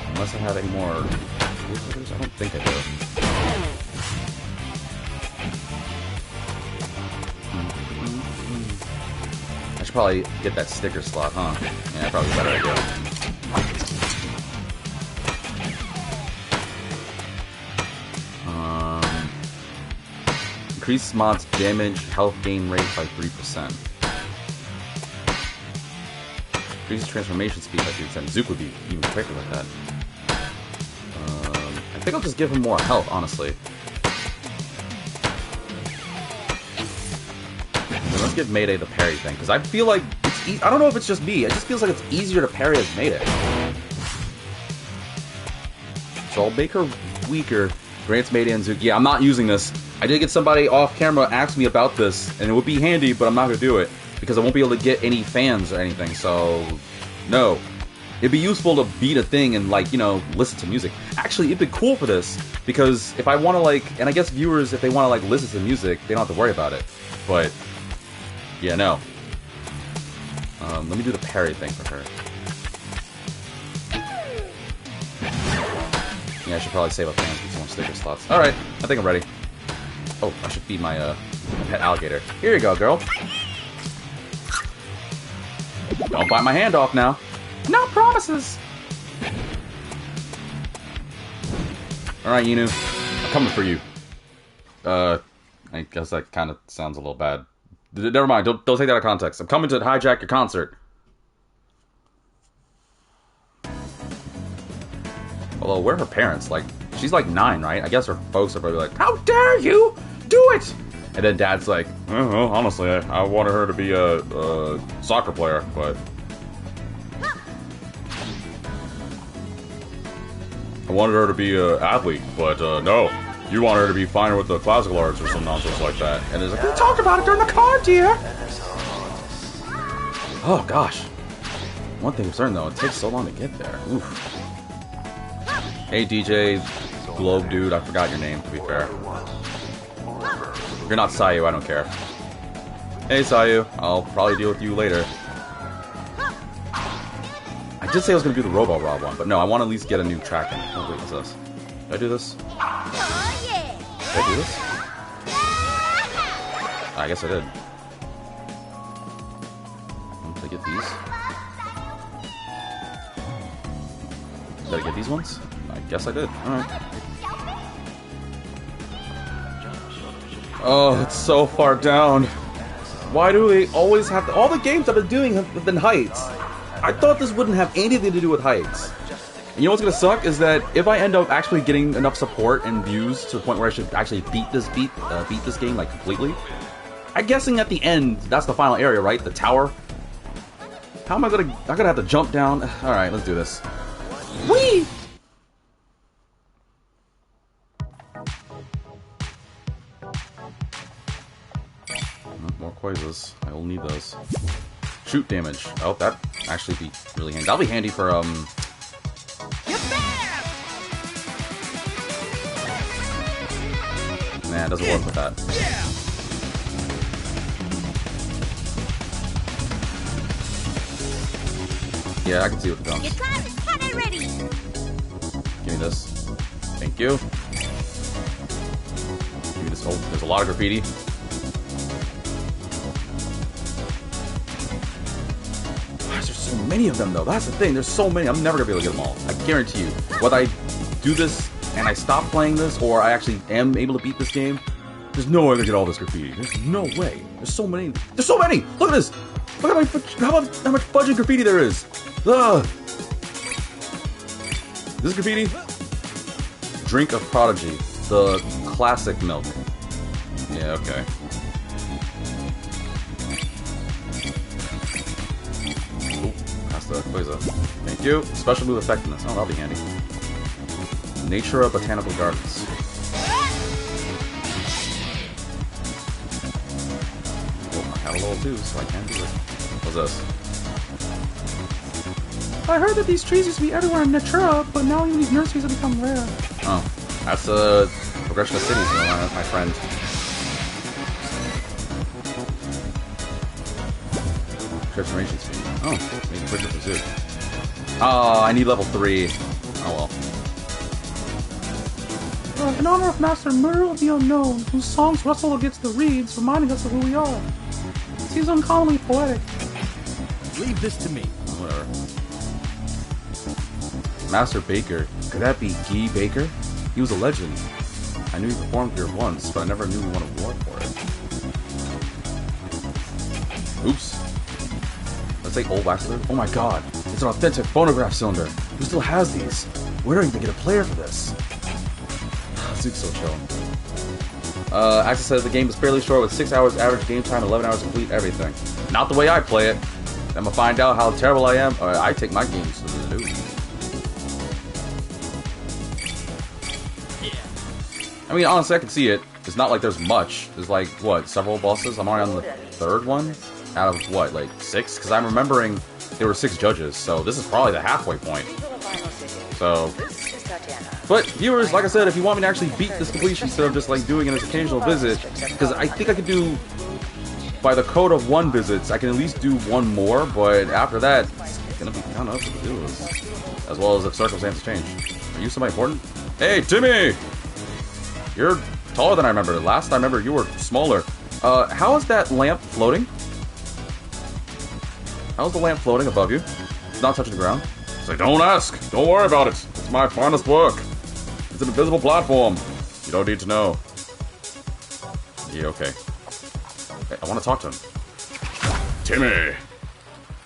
Unless I have any more... I don't think I do. I should probably get that sticker slot, huh? Yeah, probably a better idea. Increase mod's damage health gain rate by 3%. Increases transformation speed by 3%. Zook would be even quicker with that. I think I'll just give him more health, honestly. Let's give Mayday the parry thing, because I feel like it's I don't know if it's just me. It just feels like it's easier to parry as Mayday. So I'll make her weaker. Grants Mayday and Zook. Yeah, I'm not using this. I did get somebody off camera ask me about this, and it would be handy, but I'm not going to do it, because I won't be able to get any fans or anything, so... No. It'd be useful to beat a thing and, like, you know, listen to music. Actually, it'd be cool for this, because if I want to, like... And I guess viewers, if they want to, like, listen to music, they don't have to worry about it. But... Yeah, no. Let me do the parry thing for her. Yeah, I should probably save up fans with some more sticker slots. Alright, I think I'm ready. Oh, I should feed my pet alligator. Here you go, girl. Don't bite my hand off now. No promises! Alright, Inu. I'm coming for you. I guess that kind of sounds a little bad. Never mind, don't take that out of context. I'm coming to hijack your concert. Although, where are her parents? Like, she's like 9, right? I guess her folks are probably like, how dare you do it? And then Dad's like, well, honestly, I wanted her to be a soccer player, but... I wanted her to be an athlete, but no. You want her to be fine with the classical arts or some nonsense like that. And it's like, we talked about it during the car, dear! Oh, gosh. One thing I'm certain, though, it takes so long to get there. Oof. Hey, DJ, Globe Dude, I forgot your name, to be fair. If you're not Sayu, I don't care. Hey, Sayu, I'll probably deal with you later. I did say I was going to do the Robo-Rob one, but no, I want to at least get a new track in. Oh, wait, what's this? Did I do this? Did I do this? I guess I did. Did I get these? Did I get these ones? I guess I did. Alright. Oh, it's so far down. Why do we always have to... All the games I've been doing have been heights. I thought this wouldn't have anything to do with heights. And you know what's gonna suck is that if I end up actually getting enough support and views to the point where I should actually beat this game like completely. I'm guessing at the end that's the final area, right? The tower. How am I gonna? I'm gonna have to jump down. All right, let's do this. Whee! More quizzes. I will need those. Shoot damage. Oh, that actually be really handy. That'll be handy for Nah, it doesn't work with that. Yeah, I can see what the Your class is hot and ready. Give me this. Thank you. Give me this. Oh, there's a lot of graffiti. Why is there so many of them, though? That's the thing. There's so many. I'm never going to be able to get them all. I guarantee you. Whether I do this and I stop playing this, or I actually am able to beat this game, there's no way I'm going to get all this graffiti. There's no way. There's so many. There's so many! Look at this! Look at how much fudging graffiti there is! Ugh! This graffiti? Drink of Prodigy. The classic milk. Yeah, okay. Oh, that's the Quasar. Thank you. Special move effectiveness. Oh, that'll be handy. Natura Botanical Gardens. Oh, I have a level 2, so I can do it. What's this? I heard that these trees used to be everywhere in Natura, but now even these nurseries have become rare. Oh, that's a progression of cities, you know, that's my friend. Transformation speed. Oh, need a quicker pursuit. Oh, I need level 3. Oh well. In honor of Master Murder of the Unknown, whose songs rustle against the reeds, reminding us of who we are. It seems uncommonly poetic. Leave this to me. Whatever. Master Baker. Could that be Guy Baker? He was a legend. I knew he performed here once, but I never knew he won an award for it. Oops. Let's take old wax cylinder. Oh my god. It's an authentic phonograph cylinder. Who still has these? Where do I even get a player for this? Zuke's so chill. Access says the game is fairly short with 6 hours average game time, 11 hours to complete everything. Not the way I play it. I'm gonna find out how terrible I am. I take my games to the loo. I mean, honestly, I can see it. It's not like there's much. There's like, what, several bosses? I'm already on the 3rd one? Out of, what, like 6? Because I'm remembering there were 6 judges, so this is probably the halfway point. So... But, viewers, like I said, if you want me to actually beat this completion instead of just, like, doing an occasional visit, because I think I could do, by the code of 1 visits, I can at least do 1 more, but after that, it's gonna be kind of up to the viewers. As well as if circumstances change. Are you somebody important? Hey, Timmy! You're taller than I remember. Last I remember, you were smaller. How is that lamp floating? How's the lamp floating above you? It's not touching the ground. Say, don't ask. Don't worry about it. It's my finest work. It's an invisible platform. You don't need to know. Yeah, okay. Hey, I want to talk to him. Timmy!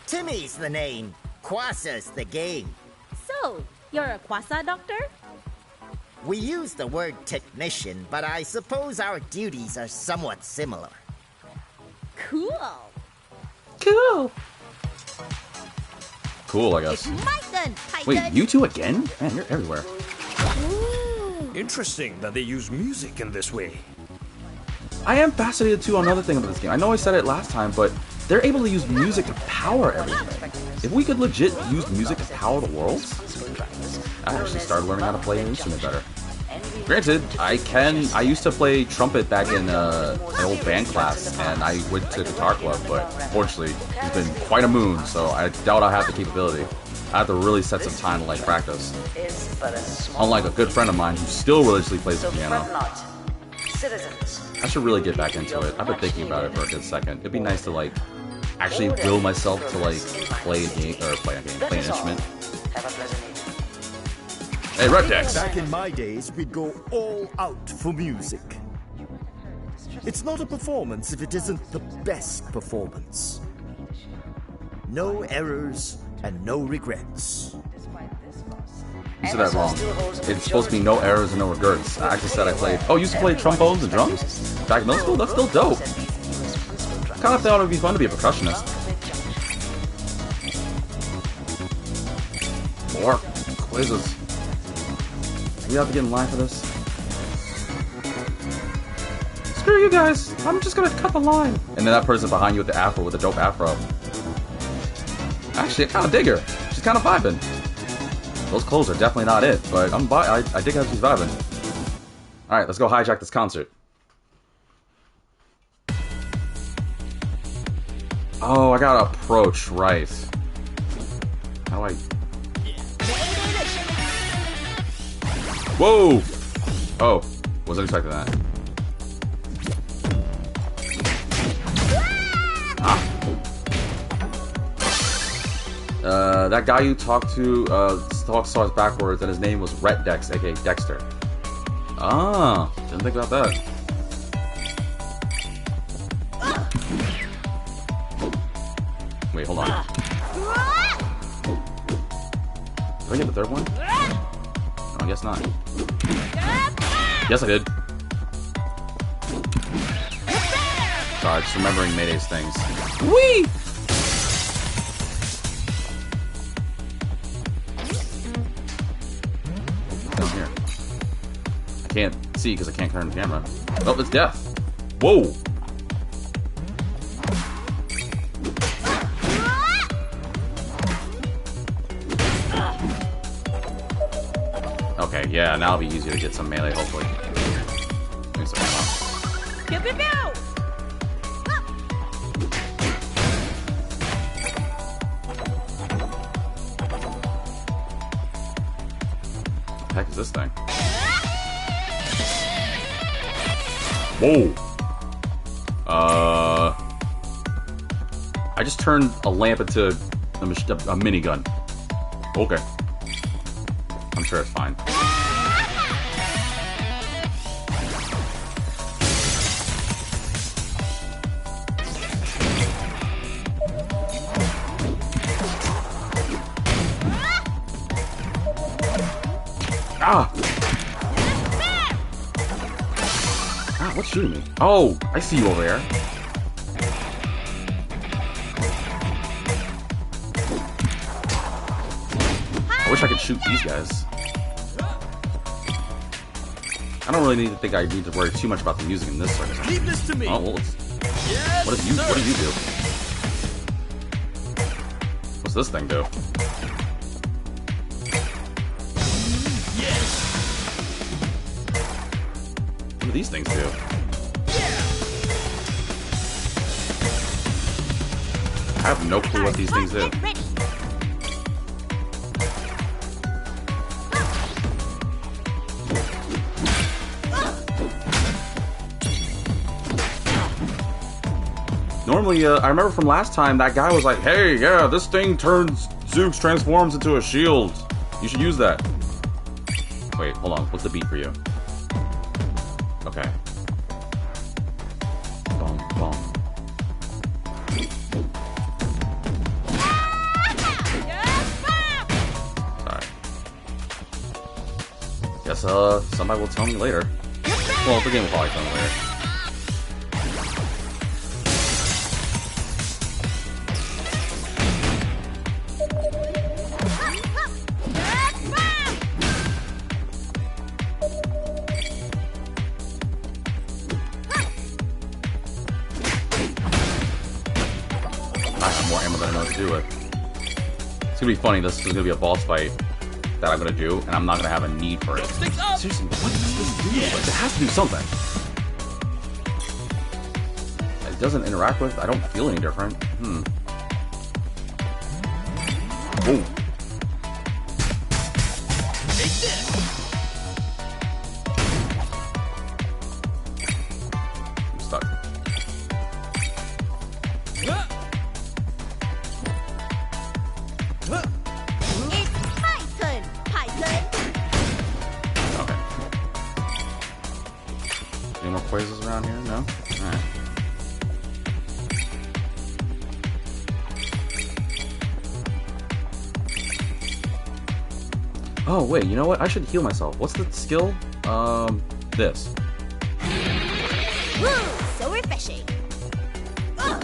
Timmy's the name. Quasar's the game. So, you're a Quasar doctor? We use the word technician, but I suppose our duties are somewhat similar. Cool. Cool. Cool, I guess. It's my turn, Wait, Titan. you two again? Man, you're everywhere. Interesting that they use music in this way. I am fascinated too on another thing about this game. I know I said it last time, but they're able to use music to power everything. If we could legit use music to power the worlds, I actually started learning how to play an instrument better. Granted, I used to play trumpet back in an old band class, and I went to guitar club, but fortunately, it's been quite a moon, so I doubt I have the capability. I have to really set some time to like practice. Unlike a good friend of mine who still religiously plays the piano. I should really get back into it. I've been thinking about it for a good second. It'd be nice to like actually will myself to like play an instrument. Hey, Reddex! Back in my days, we'd go all out for music. It's not a performance if it isn't the best performance. No errors and no regrets. You said that wrong. It's supposed to be no errors and no regrets. I actually said I played... Oh, you used to play trombones and drums? Back in middle school? That's still dope. Kind of thought it would be fun to be a percussionist. More quizzes. We have to get in line for this. Screw you guys. I'm just gonna cut the line. And then that person behind you with the afro, with the dope afro. Actually, I kind of dig her. She's kind of vibing. Those clothes are definitely not it, but I dig how she's vibing. Alright, let's go hijack this concert. Oh, I gotta approach, right. How do I... Whoa! Oh, wasn't expecting that. That guy you talked to talks stars backwards, and his name was Rhett Dex, aka Dexter. Ah, didn't think about that. Wait, hold on. Did I get the third one? No, I guess not. Yes, I did. Sorry, just remembering Mayday's things. Whee! Down here. I can't see because I can't turn the camera. Oh, it's death. Whoa! Okay, yeah, now it'll be easier to get some melee, hopefully. Give me some ammo. Pew, pew, pew. What the heck is this thing? Whoa! I just turned a lamp into a minigun. Okay. I'm sure it's fine. Ah! Ah, what's shooting me? Oh, I see you over there. I wish I could shoot these guys. I don't really need to think I need to worry too much about the music in this circus. Leave this to me. Oh, well, Yes, what do you do? What's this thing do? What do these things do? I have no clue what these things do. Normally, I remember from last time, that guy was like, hey, yeah, this thing transforms into a shield. You should use that. Wait, hold on. What's the beat for you? Okay. Boom, boom. Sorry. Guess, somebody will tell me later. Well, the game will probably tell me later. It's gonna be funny. This is gonna be a boss fight that I'm gonna do, and I'm not gonna have a need for it. Seriously, what does this do? Like, it has to do something. It doesn't interact with. I don't feel any different. Oh. I'm stuck. Places around here? No? Alright. Oh, wait, you know what? I should heal myself. What's the skill? This. Woo, so refreshing. What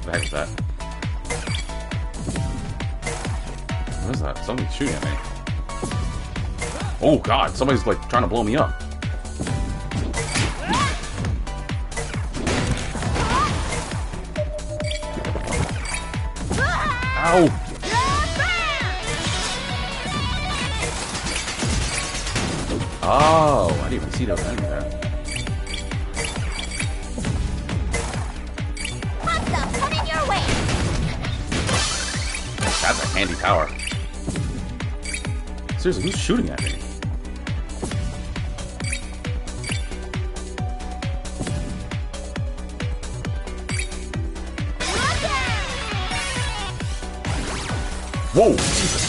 the heck is that? What is that? Somebody's shooting at me. Oh god, somebody's like trying to blow me up. Ow! Oh, I didn't even see those enemies there. Coming your way. That's a handy power. Seriously, who's shooting at me? Whoa, Jesus.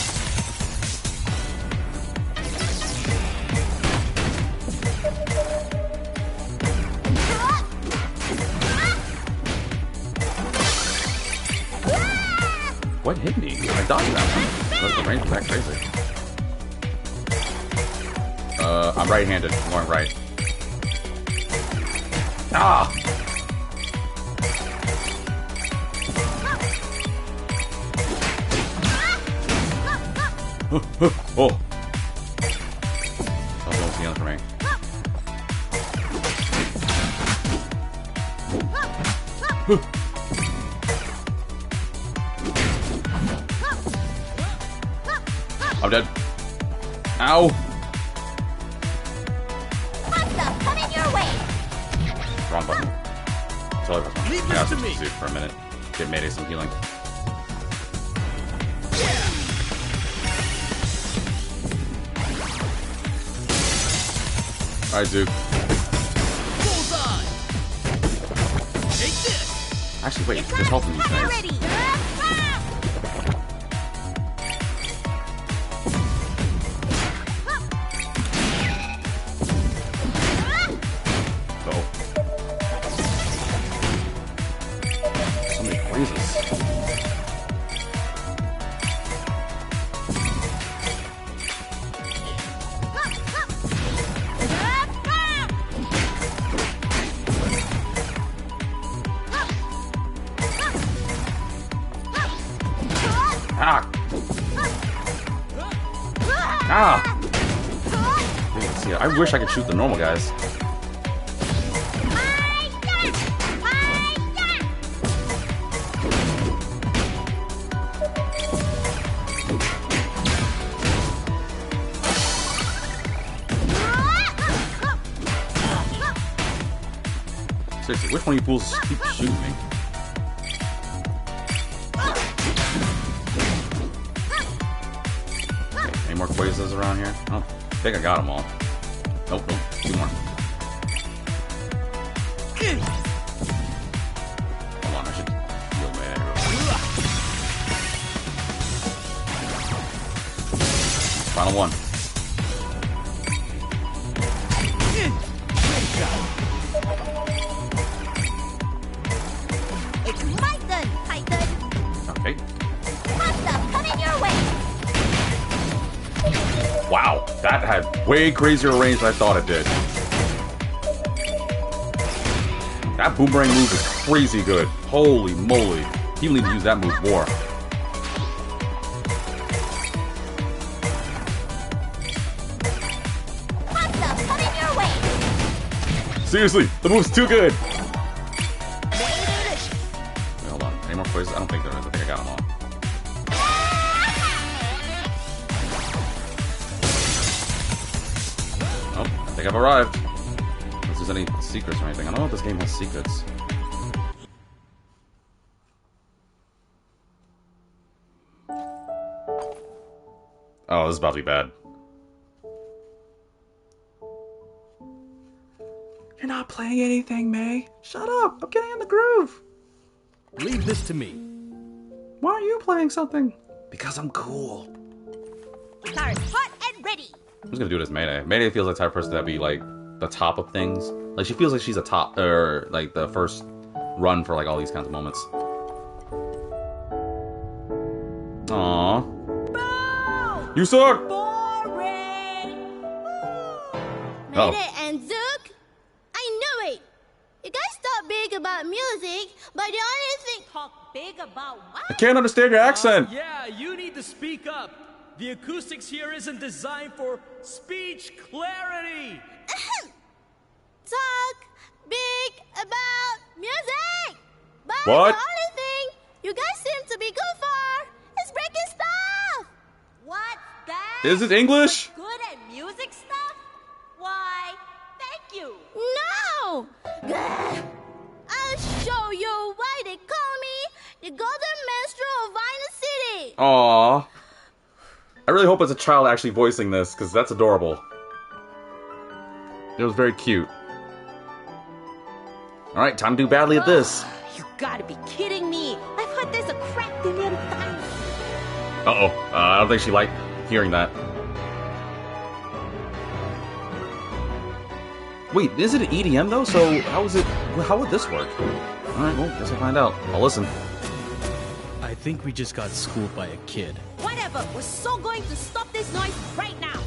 What hit me? I dodged that one. The range was that crazy. I'm right-handed. I'm going right. Ah! Oh. That was almost the end for me. I'm dead. Ow! Coming your way. Wrong button. Totally wrong. Leave I this gotta to switch me. suit for a minute. Get Mayday some healing. Alright, Zook. Bullseye. Take this. Actually, wait, just helping these things. Ready. Go. So many phrases. Ah! Ah! Let's see, I wish I could shoot the normal guys. Seriously, which one of you fools keep shooting me? Okay, any more quizzes around here? I don't think I got them all. Nope, nope, 2 more. Hold on, I should heal my aggro. Final one. It's my turn, Titan. Okay. Master, coming your way. Wow, that had way crazier range than I thought it did. That boomerang move is crazy good. Holy moly. People need to use that move more. Master, coming your way. Seriously, the move's too good. Wait, Hold on, any more quizzes? I don't think there is. I think I got them all. Oh, I think I've arrived. Unless there's any secrets or anything. I don't know if this game has secrets. Oh, this is about to be bad. You're not playing anything, May. Shut up. I'm getting in the groove. Leave this to me. Why are you playing something? Because I'm cool. Start hot and ready. I'm just gonna do it as Mayday. Mayday feels like the type of person that be like the top of things. Like she feels like she's a top, or like the first run for like all these kinds of moments. Aww. You suck! Boring. Oh. Mayday and Zook? I knew it. You guys talk big about music, but the only thing talk big about what? I can't understand your accent. Yeah, you need to speak up. The acoustics here isn't designed for speech clarity. Talk big about music. But What? the only thing you guys seem to be good for is breaking stuff. What's that? Is it English? Good at music stuff? Aww. I really hope it's a child actually voicing this, because that's adorable. It was very cute. Alright, time to do badly at this. You gotta be kidding me. I've heard this a crap billion times. Uh-oh. I don't think she liked hearing that. Wait, is it an EDM though? So how would this work? Alright, well, guess I'll find out. I'll listen. I think we just got schooled by a kid. Whatever, we're so going to stop this noise right now.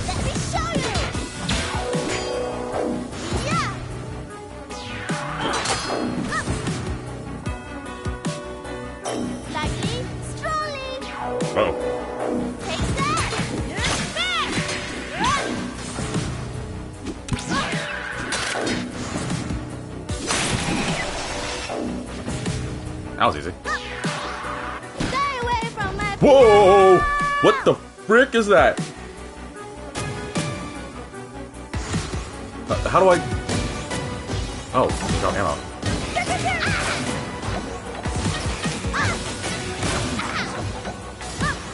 Let me show you. Yeah. Lightly, strolling. Oh. Take that. That was easy. Stay away from my Whoa! What the frick is that? How do I... Oh, got ammo.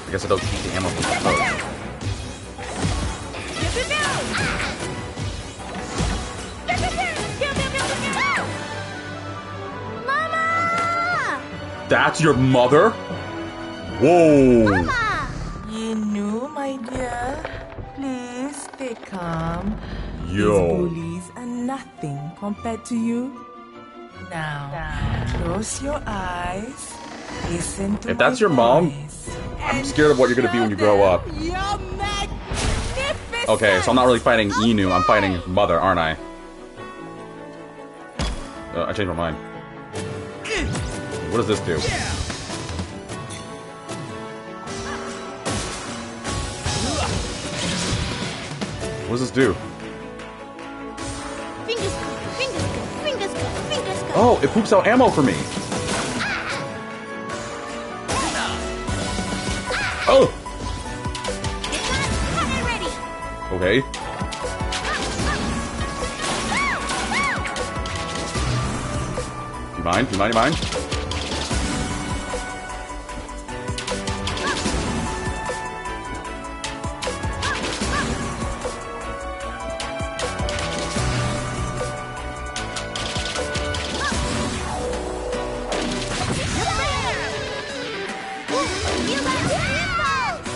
I guess I don't keep the ammo from the post. That's your mother? Whoa! Mama! Yinu, my dear, please stay calm. Yo. These bullies are nothing compared to you. Now, close your eyes. Listen to If that's my your mom, voice, I'm scared of what you're gonna be when you grow up. You're magnificent. Okay, so I'm not really fighting Inu, I'm fighting Mother, aren't I? I changed my mind. What does this do? What does this do? Fingers cut, fingers cut, fingers cut, fingers cut. Oh, it poops out ammo for me. Oh! Okay. You mind? You mind? You mind?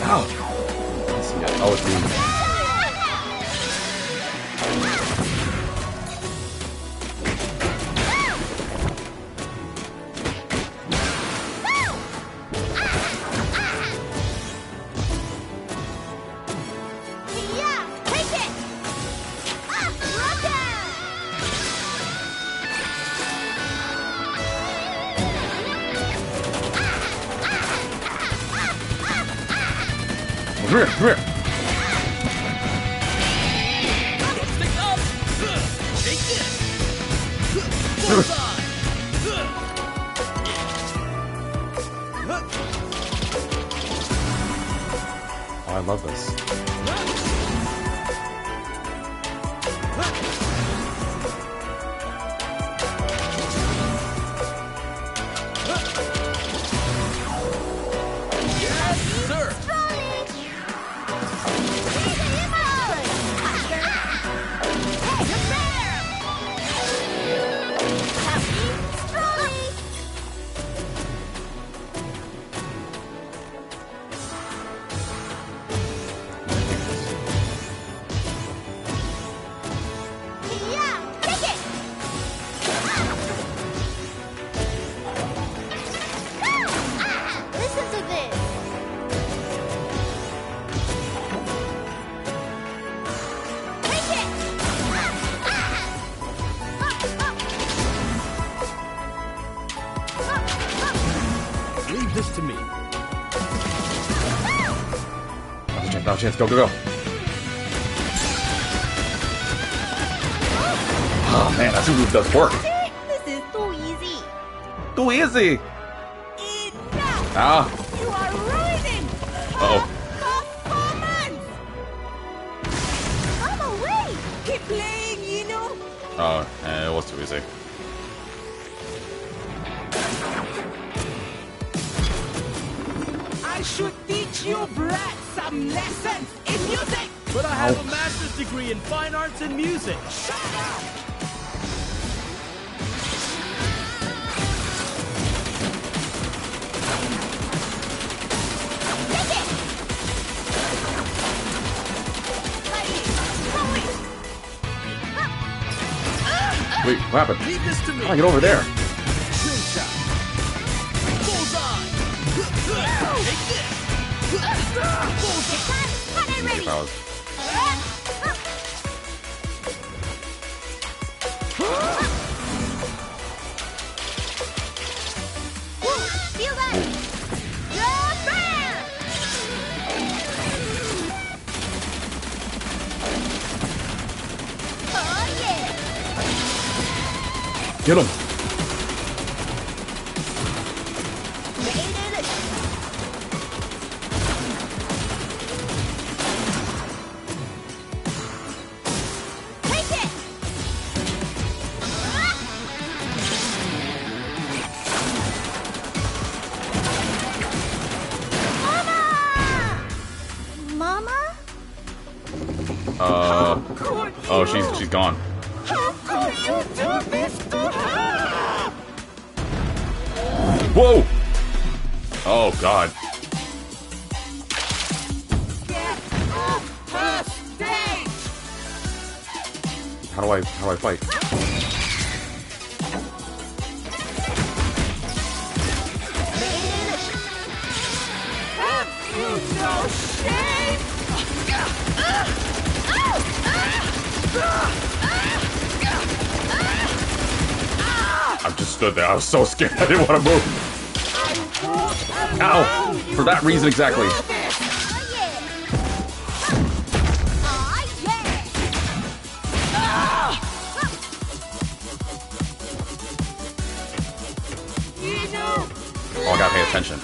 Ow! Let's see. Oh, it's being... Come here, come here. Oh, I love this. Leave this to me. Now chance, go, go, go. Oh man, that move does work. This is too easy. Too easy. Ah. You are ruining Uh-oh. performance. Mama, wait. Keep playing, you know. Oh, it was too easy. I should teach you brats some lesson in music. But I have a master's degree in fine arts and music. Shut up! Wait, what happened? Leave this to me. How do I get over there? Slingshot. Bullseye. Take this. If I was- Feel that? Oh yeah! Get him! Take it! Mama? Oh, she's gone. How could you do this to her? Whoa! Oh God. Get off her stage! How do I fight? Have you no shame? I just stood there. I was so scared. I didn't want to move. Ow! For that reason exactly. Oh, I gotta pay attention.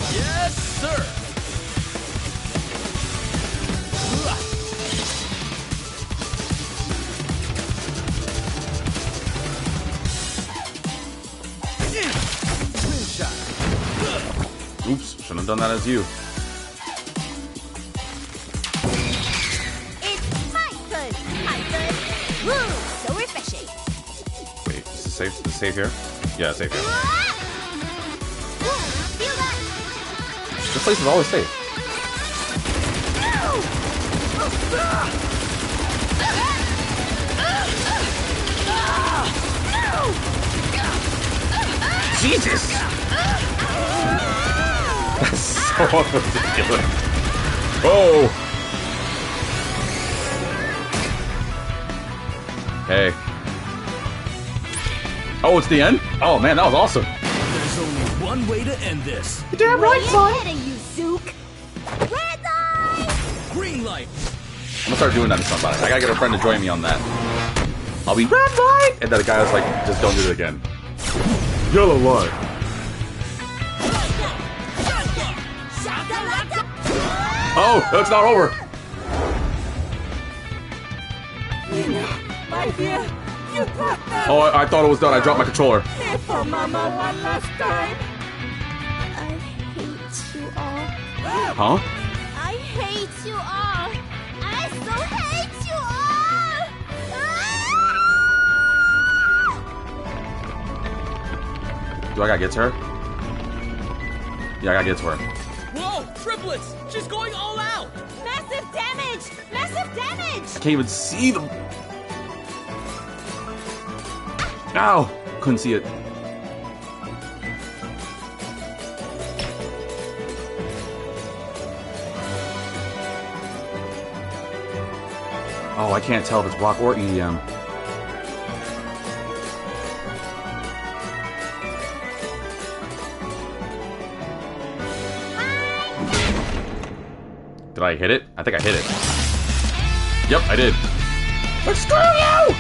Yes, sir. Oops, shouldn't have done that as you. It's my turn! My turn! Woo! So refreshing! Wait, is this safe? Is this safe here? Yeah, it's safe here. Feel that? This place is always safe. Jesus! That's so ridiculous. Oh! Hey. Oh, it's the end? Oh man, that was awesome. There's only one way to end this. You're damn right, son. Getting you, Zook! Red light! Green light. I'm gonna start doing that in somebody. I gotta get a friend to join me on that. I'll be red light! And then the guy was like, just don't do it again. Yellow light. Oh, it's not over. My dear, you got that. Oh, I thought it was done. I dropped my controller. Here for Mama one last time. I hate you all. Huh? I hate you all. I so hate you all. Do I gotta get to her? Yeah, I gotta get to her. Whoa, triplets! She's going all out! Massive damage! Massive damage! I can't even see them. Ow! Couldn't see it. Oh, I can't tell if it's rock or EDM. Did I hit it? I think I hit it. Yep, I did. But screw you!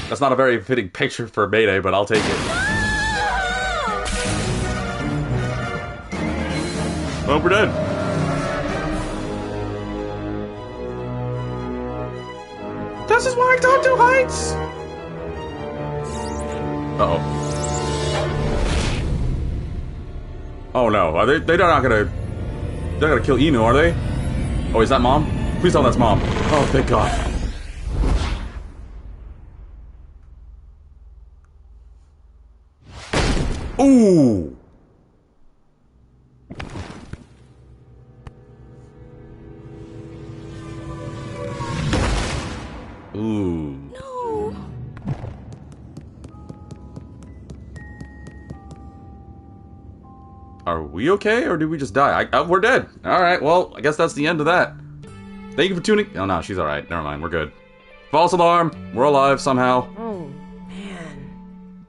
That's not a very fitting picture for Mayday, but I'll take it. Well, we're dead. This is why I don't do heights! Uh-oh. Oh no, are they're not gonna... They're gonna kill Inu, are they? Oh, is that Mom? Please tell me that's Mom. Oh, thank God. Ooh! Ooh. No. Are we okay, or did we just die? We're dead. Alright, well, I guess that's the end of that. Thank you for tuning... Oh, no, she's alright. Never mind, we're good. False alarm. We're alive somehow. Oh, man.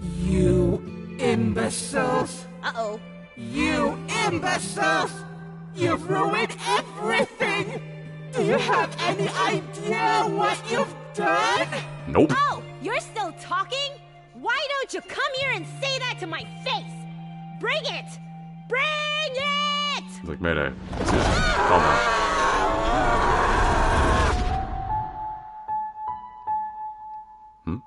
You imbeciles! Uh-oh. You imbeciles! You've ruined everything! Do you have any idea what you've done? Nope. Oh, you're still talking? Why don't you come here and say that to my face? Bring it! Bring it! It's like, Mayday. Seriously, calm down. Hmm?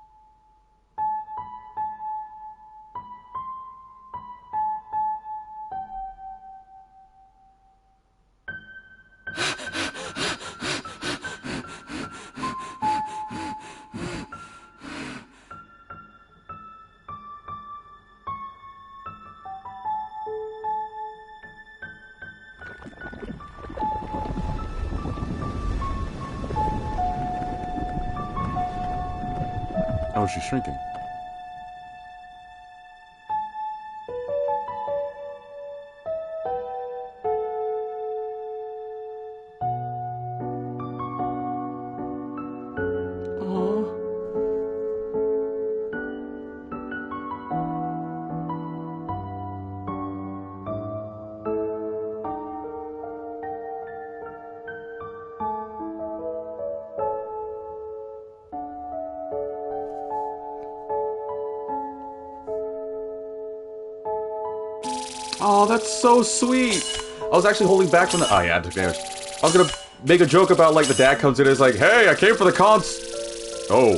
Oh, she's shrinking. Oh, that's so sweet. I was actually holding back from the... Oh, yeah, I took damage. I was gonna make a joke about, like, the dad comes in and is like, hey, I came for the cons... Oh.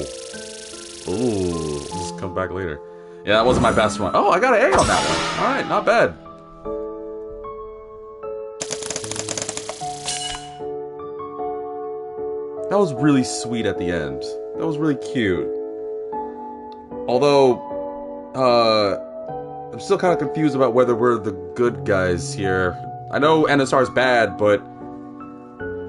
Ooh. This comes back later. Yeah, that wasn't my best one. Oh, I got an A on that one. Alright, not bad. That was really sweet at the end. That was really cute. Although, I'm still kind of confused about whether we're the good guys here. I know NSR's bad, but...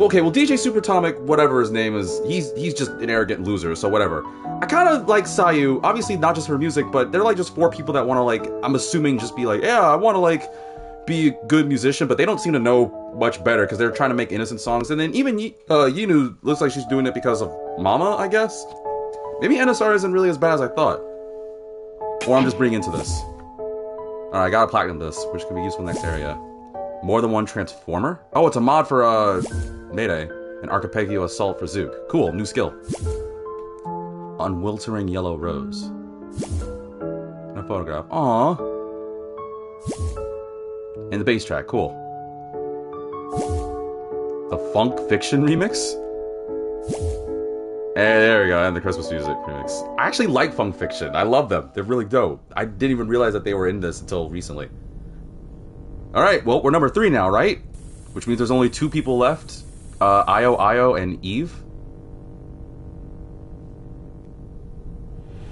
Okay, well, DJ Superatomic, whatever his name is, he's just an arrogant loser, so whatever. I kind of like Sayu, obviously not just for music, but they're like just 4 people that want to, like, I'm assuming just be like, yeah, I want to, like, be a good musician, but they don't seem to know much better because they're trying to make innocent songs. And then even Yinu looks like she's doing it because of Mama, I guess? Maybe NSR isn't really as bad as I thought. Or I'm just bringing into this. Alright, I gotta platinum this, which can be useful next area. More than one transformer? Oh, it's a mod for, Mayday. An Archipelago Assault for Zook. Cool, new skill. Unwiltering Yellow Rose. And a photograph. Aww. And the bass track, cool. The Funk Fiction remix? Hey, there we go, and the Christmas music remix. I actually like Funk Fiction. I love them. They're really dope. I didn't even realize that they were in this until recently. Alright, well, we're number 3 now, right? Which means there's only 2 people left. Io and Eve.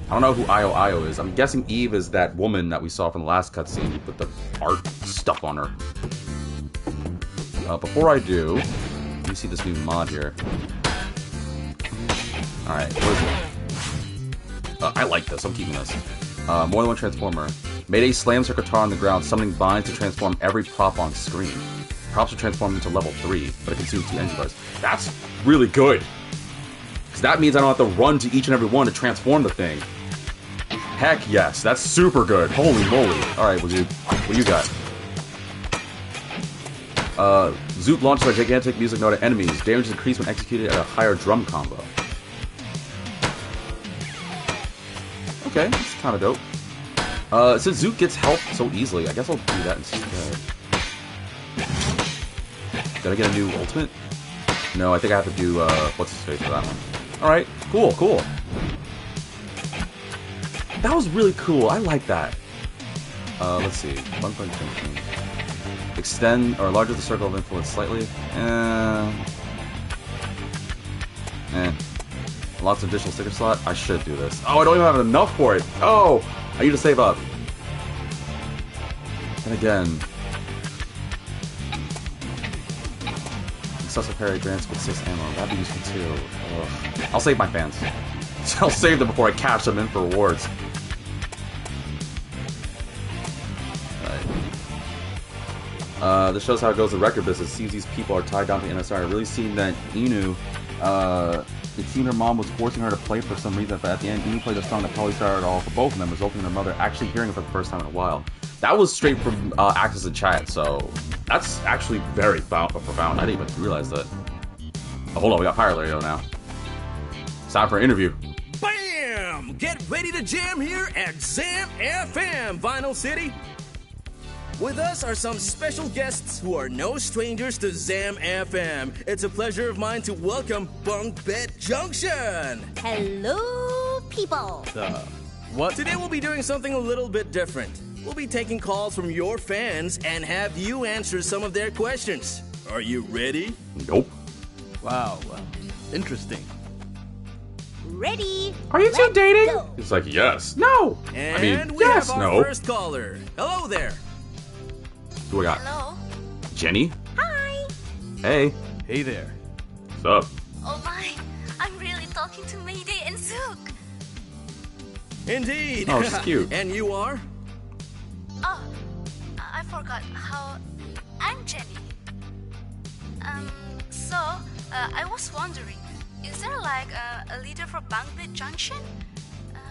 I don't know who Io is. I'm guessing Eve is that woman that we saw from the last cutscene. You put the art stuff on her. Before I do, let me see this new mod here. Alright, what is it? I like this, I'm keeping this. More than one transformer. Mayday slams her guitar on the ground, summoning vines to transform every prop on screen. Props are transformed into level 3, but it consumes 2 energy bars. That's really good. Because that means I don't have to run to each and every one to transform the thing. Heck yes, that's super good. Holy moly. Alright, well, dude, what do you got? Zoot launches a gigantic music note at enemies. Damage is increased when executed at a higher drum combo. Okay, that's kind of dope. Since Zoot gets health so easily, I guess I'll do that instead. Did I get a new ultimate? No, I think I have to do, what's his face for that one. Alright, cool, cool. That was really cool, I like that. Let's see. Extend or enlarge the circle of influence slightly. Unlocks an additional sticker slot. I should do this. Oh, I don't even have enough for it. Oh, I need to save up. And again, excessive parry grants with 6 ammo. That'd be useful too. Ugh. I'll save my fans. I'll save them before I cash them in for rewards. This shows how it goes in the record business. It seems these people are tied down to NSR. It really seemed that Inu, it seemed her mom was forcing her to play for some reason, but at the end, Inu played a song that probably started it all for both of them, resulting in her mother actually hearing it for the first time in a while. That was straight from Access in chat, so that's actually very profound. I didn't even realize that. Oh, hold on, we got Pirate Radio now. It's time for an interview. Bam! Get ready to jam here at Zam FM, Vinyl City. With us are some special guests who are no strangers to Zam FM. It's a pleasure of mine to welcome Bunk Bed Junction. Hello, people. What? Today we'll be doing something a little bit different. We'll be taking calls from your fans and have you answer some of their questions. Are you ready? Nope. Wow, interesting. Ready? Are you two dating? Go. It's like, yes. No. And I mean, we yes, have our no. first caller. Hello there. Who we got? Hello? Jenny? Hi. Hey. Hey there. What's up? Oh my, I'm really talking to Mayday and Zook. Indeed. Oh, she's cute. And you are? Oh, I forgot how... I'm Jenny. I was wondering, is there like a leader for Bangbit Junction?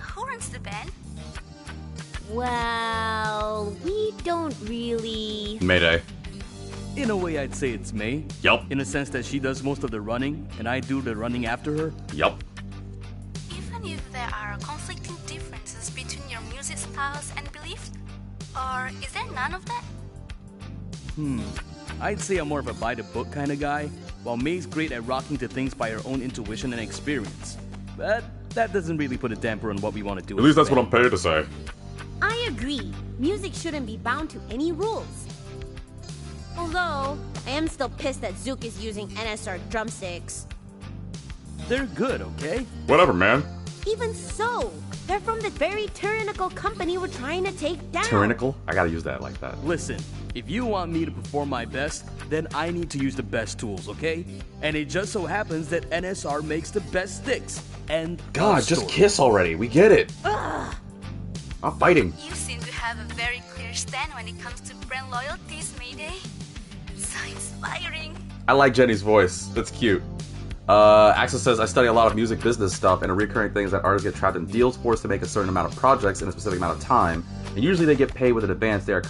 Who runs the band? Well, we don't really... Mayday. In a way, I'd say it's May. Yup. In a sense that she does most of the running, and I do the running after her. Yup. Even if there are conflicting differences between your music styles and beliefs, or is there none of that? I'd say I'm more of a by-the-book kind of guy, while May's great at rocking to things by her own intuition and experience. But that doesn't really put a damper on what we want to do. At least that's what I'm paid to say. I agree. Music shouldn't be bound to any rules. Although, I am still pissed that Zook is using NSR drumsticks. They're good, okay? Whatever, man. Even so, they're from the very tyrannical company we're trying to take down. Tyrannical? I gotta use that like that. Listen, if you want me to perform my best, then I need to use the best tools, okay? And it just so happens that NSR makes the best sticks. And God, just kiss already. We get it. Ugh. I'm fighting. You seem to have a very clear stand when it comes to brand loyalties, Mayday. So inspiring. I like Jenny's voice. That's cute. Axel says, I study a lot of music business stuff, and a recurring thing is that artists get trapped in deals forced to make a certain amount of projects in a specific amount of time, and usually they get paid with an advance they are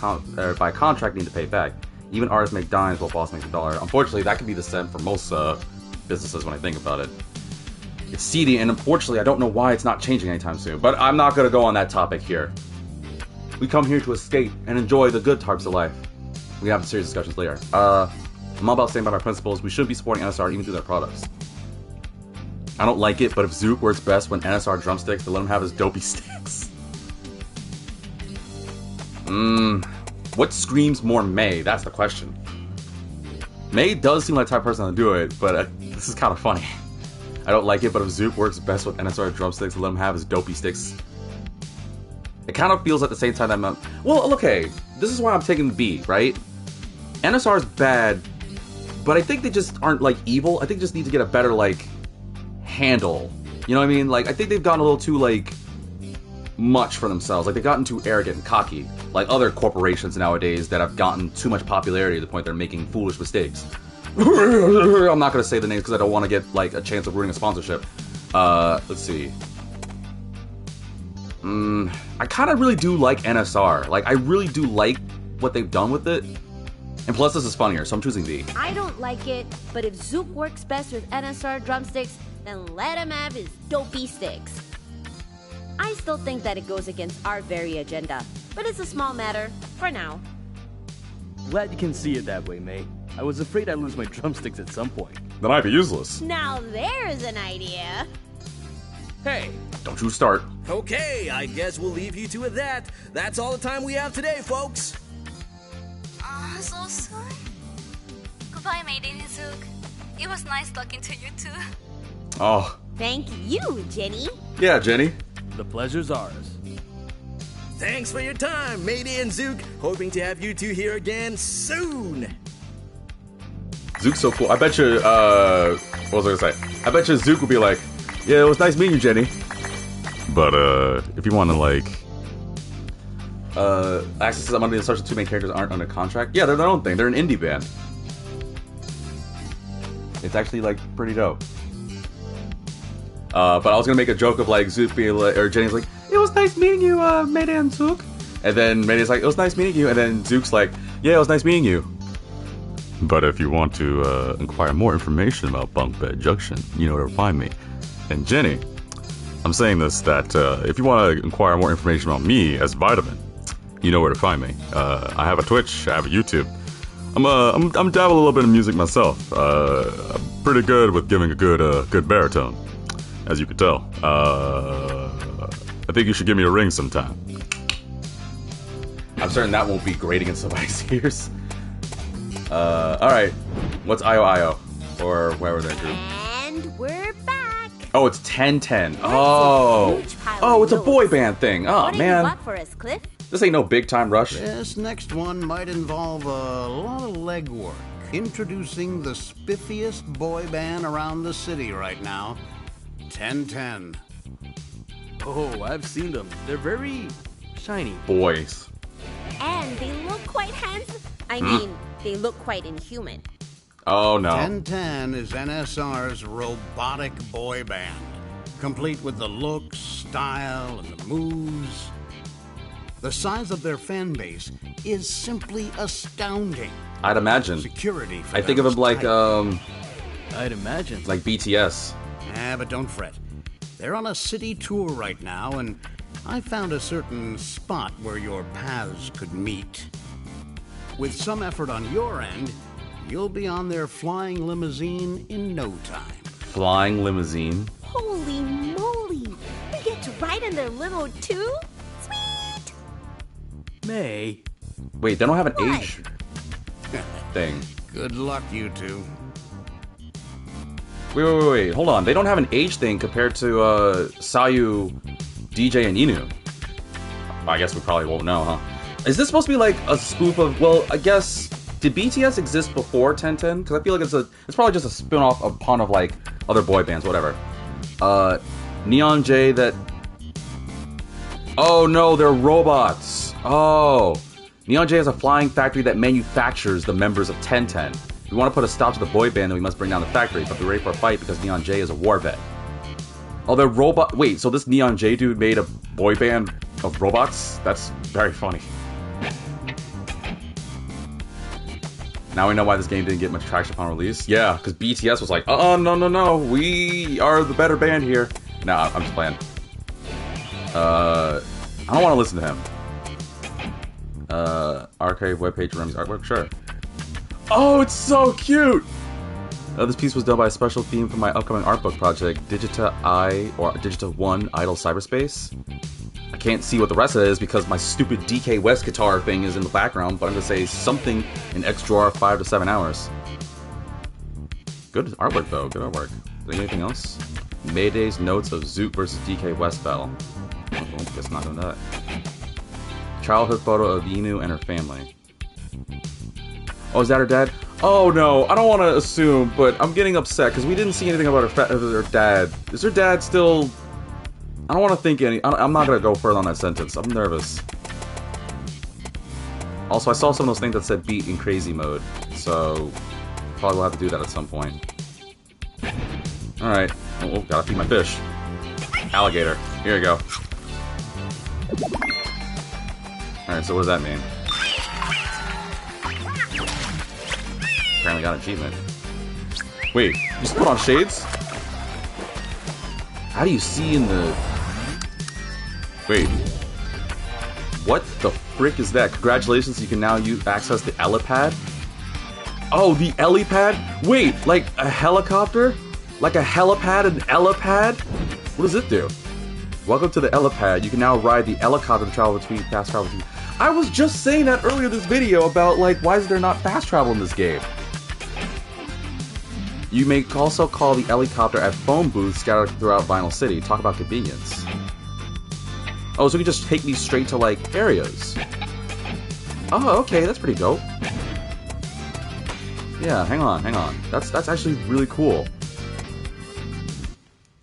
by contract need to pay back. Even artists make dimes while boss makes a dollar. Unfortunately, that can be the same for most businesses when I think about it. It's seedy, and unfortunately, I don't know why it's not changing anytime soon, but I'm not going to go on that topic here. We come here to escape and enjoy the good parts of life. We can have serious discussions later. I'm all about staying by my principles. We shouldn't be supporting NSR even through their products. I don't like it, but if Zook works best when NSR drumsticks, then let him have his dopey sticks. What screams more May? That's the question. May does seem like the type of person to do it, but this is kind of funny. I don't like it, but if Zook works best with NSR drumsticks, let him have his dopey sticks. It kind of feels at the same time that I'm... Well, okay, this is why I'm taking the B, right? NSR is bad, but I think they just aren't, like, evil. I think they just need to get a better, like, handle. You know what I mean? Like, I think they've gotten a little too, like, much for themselves. Like, they've gotten too arrogant and cocky, like other corporations nowadays that have gotten too much popularity to the point they're making foolish mistakes. I'm not going to say the names because I don't want to get, like, a chance of ruining a sponsorship. Let's see. I kind of really do like NSR. Like, I really do like what they've done with it. And plus, this is funnier, so I'm choosing V. I don't like it, but if Zook works best with NSR drumsticks, then let him have his dopey sticks. I still think that it goes against our very agenda, but it's a small matter, for now. Glad you can see it that way, May. I was afraid I'd lose my drumsticks at some point. Then I'd be useless. Now there's an idea. Hey. Don't you start. Okay, I guess we'll leave you two at that. That's all the time we have today, folks. So sorry. Goodbye, Mayday and Zook. It was nice talking to you too. Oh. Thank you, Jenny. Yeah, Jenny. The pleasure's ours. Thanks for your time, Mayday and Zook. Hoping to have you two here again soon. Zook's so cool. I bet you, what was I gonna say? I bet you Zook will be like, yeah, it was nice meeting you, Jenny. But, if you want to, like, access to that money, the stars of two main characters aren't under contract. Yeah, they're their own thing. They're an indie band. It's actually, like, pretty dope. But I was gonna make a joke of, like, Zook being like, or Jenny's like, it was nice meeting you, Mayday and Zook. And then Mayday's like, it was nice meeting you. And then Zook's like, yeah, it was nice meeting you. But if you want to inquire more information about Bunk Bed Junction, you know where to find me. And Jenny, I'm saying this that if you want to inquire more information about me as Vitamin, you know where to find me. I have a Twitch, I have a YouTube. I'm dabble a little bit in music myself. I'm pretty good with giving a good baritone, as you could tell. I think you should give me a ring sometime. I'm certain that won't be grating in somebody's ears. Alright. What's IOIO? Or wherever that group. And we're back. Oh, it's 1010. Oh. Oh, it's a boy band thing. Oh, What man. do you got for us, Cliff? This ain't no big time rush. This next one might involve a lot of legwork. Introducing the spiffiest boy band around the city right now, 1010. Oh, I've seen them. They're very shiny. Boys. And they look quite handsome. I mean, they look quite inhuman. Oh, no. 1010 is NSR's robotic boy band, complete with the looks, style, and the moves. The size of their fan base is simply astounding. I'd imagine. Security for I think of them them like, I'd imagine. like BTS. But don't fret. They're on a city tour right now, and I found a certain spot where your paths could meet. With some effort on your end, you'll be on their flying limousine in no time. Flying limousine? Holy moly! We get to ride in their limo too? Sweet! May. Wait, they don't have an age thing. Good luck, you two. Wait. Hold on. They don't have an age thing compared to Sayu, DJ, and Inu. I guess we probably won't know, huh? Is this supposed to be like a spoof of? Well, I guess did BTS exist before 1010? Because I feel like it's probably just a spin-off upon of like other boy bands, whatever. Neon J that. Oh no, they're robots. Oh, Neon J is a flying factory that manufactures the members of 1010. If we want to put a stop to the boy band, then we must bring down the factory, but be ready for a fight because Neon J is a war vet. Oh, they're robot. Wait, so this Neon J dude made a boy band of robots? That's very funny. Now we know why this game didn't get much traction upon release. Yeah, because BTS was like, no, we are the better band here. Nah, I'm just playing. I don't want to listen to him. Archive webpage Remy's artwork, sure. Oh, it's so cute! This piece was done by a special theme for my upcoming art book project, Digita 1 Idle Cyberspace. I can't see what the rest of it is because my stupid DK West guitar thing is in the background, but I'm gonna say something in X drawer 5 to 7 hours. Good artwork though, good artwork. Is there anything else? Mayday's notes of Zoot versus DK West battle. Oh, guess not doing that. Childhood photo of Inu and her family. Oh, is that her dad? Oh no, I don't want to assume, but I'm getting upset because we didn't see anything about her dad. Is her dad still... I don't want to think any... I'm not going to go further on that sentence. I'm nervous. Also, I saw some of those things that said beat in crazy mode. So, probably will have to do that at some point. Alright. Oh, gotta feed my fish. Alligator. Here you go. Alright, so what does that mean? Apparently got an achievement. Wait, you just put on shades? How do you see in the... Wait. What the frick is that? Congratulations, you can now access the helipad? Oh, the helipad? Wait, like a helicopter? Like a helipad and helipad? What does it do? Welcome to the helipad. You can now ride the helicopter to travel between fast travel between... I was just saying that earlier in this video about, like, why is there not fast travel in this game? You may also call the helicopter at phone booths scattered throughout Vinyl City. Talk about convenience. Oh, so you can just take me straight to, like, areas. Oh, okay, that's pretty dope. Yeah, hang on. That's actually really cool.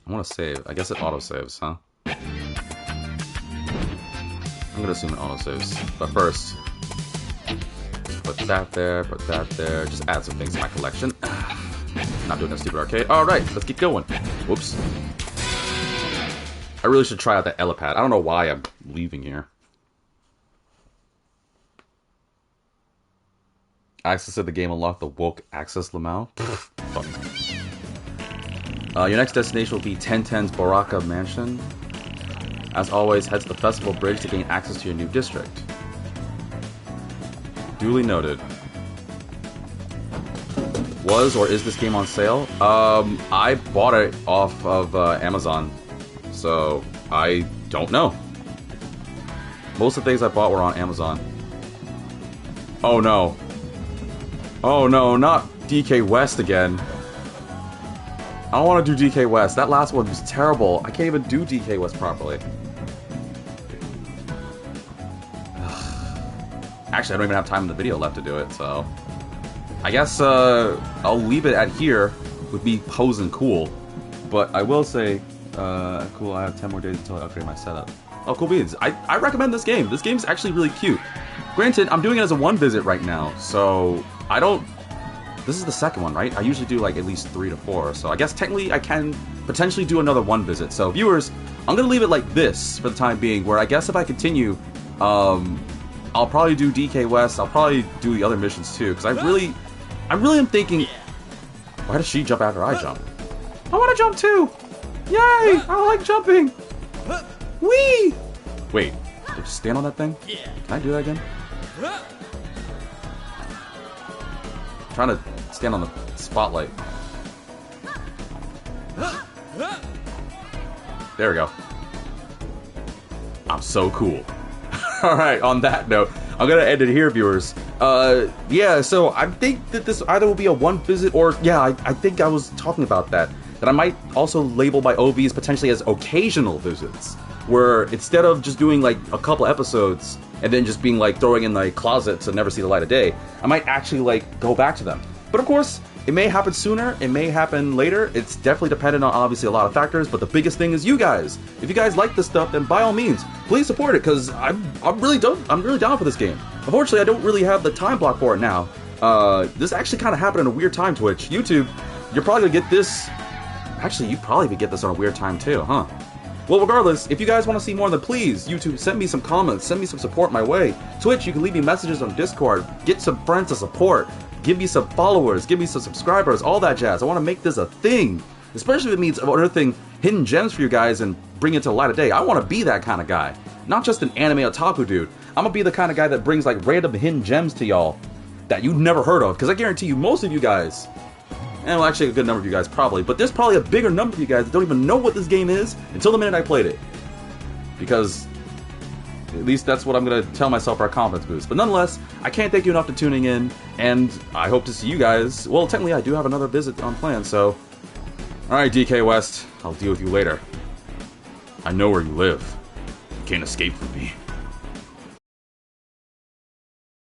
I want to save. I guess it auto-saves, huh? I'm gonna assume it auto-saves. But first, put that there, just add some things to my collection. Not doing that stupid arcade. Alright, let's keep going. Whoops. I really should try out that helipad. I don't know why I'm leaving here. Access to the game unlocked the woke access Lamau. Fuck. Your next destination will be 1010's Baraka Mansion. As always, head to the Festival Bridge to gain access to your new district. Duly noted. Was or is this game on sale? I bought it off of Amazon, so I don't know. Most of the things I bought were on Amazon. Oh no. Oh no, not DK West again. I don't want to do DK West. That last one was terrible. I can't even do DK West properly. Actually, I don't even have time in the video left to do it, so... I guess I'll leave it at here with me posing cool. But I will say, cool, I have 10 more days until I upgrade my setup. Oh, cool beans. I recommend this game. This game's actually really cute. Granted, I'm doing it as a one visit right now, so I don't... This is the second one, right? I usually do like at least 3 to 4, so I guess technically I can potentially do another one visit. So viewers, I'm gonna leave it like this for the time being, where I guess if I continue, I'll probably do DK West, I'll probably do the other missions too, because I really am thinking, why does she jump after I jump? I want to jump too! Yay! I like jumping! Whee! Wait, do I just stand on that thing? Can I do that again? I'm trying to stand on the spotlight. There we go. I'm so cool. Alright, on that note, I'm gonna end it here, viewers. Yeah, so I think that this either will be a one visit or, yeah, I think I was talking about that. That I might also label my OVs potentially as occasional visits. Where instead of just doing like a couple episodes and then just being like throwing in the closet to never see the light of day, I might actually like go back to them. But of course, it may happen sooner, it may happen later. It's definitely dependent on obviously a lot of factors, but the biggest thing is you guys. If you guys like this stuff, then by all means, please support it, because I'm really down for this game. Unfortunately, I don't really have the time block for it now. This actually kind of happened in a weird time, Twitch. YouTube, you're probably gonna get this. Actually, you probably would get this on a weird time too, huh? Well, regardless, if you guys want to see more, then please, YouTube, send me some comments, send me some support my way. Twitch, you can leave me messages on Discord, get some friends to support, give me some followers, give me some subscribers, all that jazz. I want to make this a thing, especially if it means unearthing hidden gems for you guys and bring it to the light of day. I want to be that kind of guy, not just an anime otaku dude. I'm going to be the kind of guy that brings like random hidden gems to y'all that you've never heard of, because I guarantee you, most of you guys... And well, actually a good number of you guys probably, but there's probably a bigger number of you guys that don't even know what this game is until the minute I played it. Because at least that's what I'm going to tell myself for a confidence boost. But nonetheless, I can't thank you enough for tuning in, and I hope to see you guys. Well, technically I do have another visit on plan, so... Alright, DK West, I'll deal with you later. I know where you live. You can't escape from me.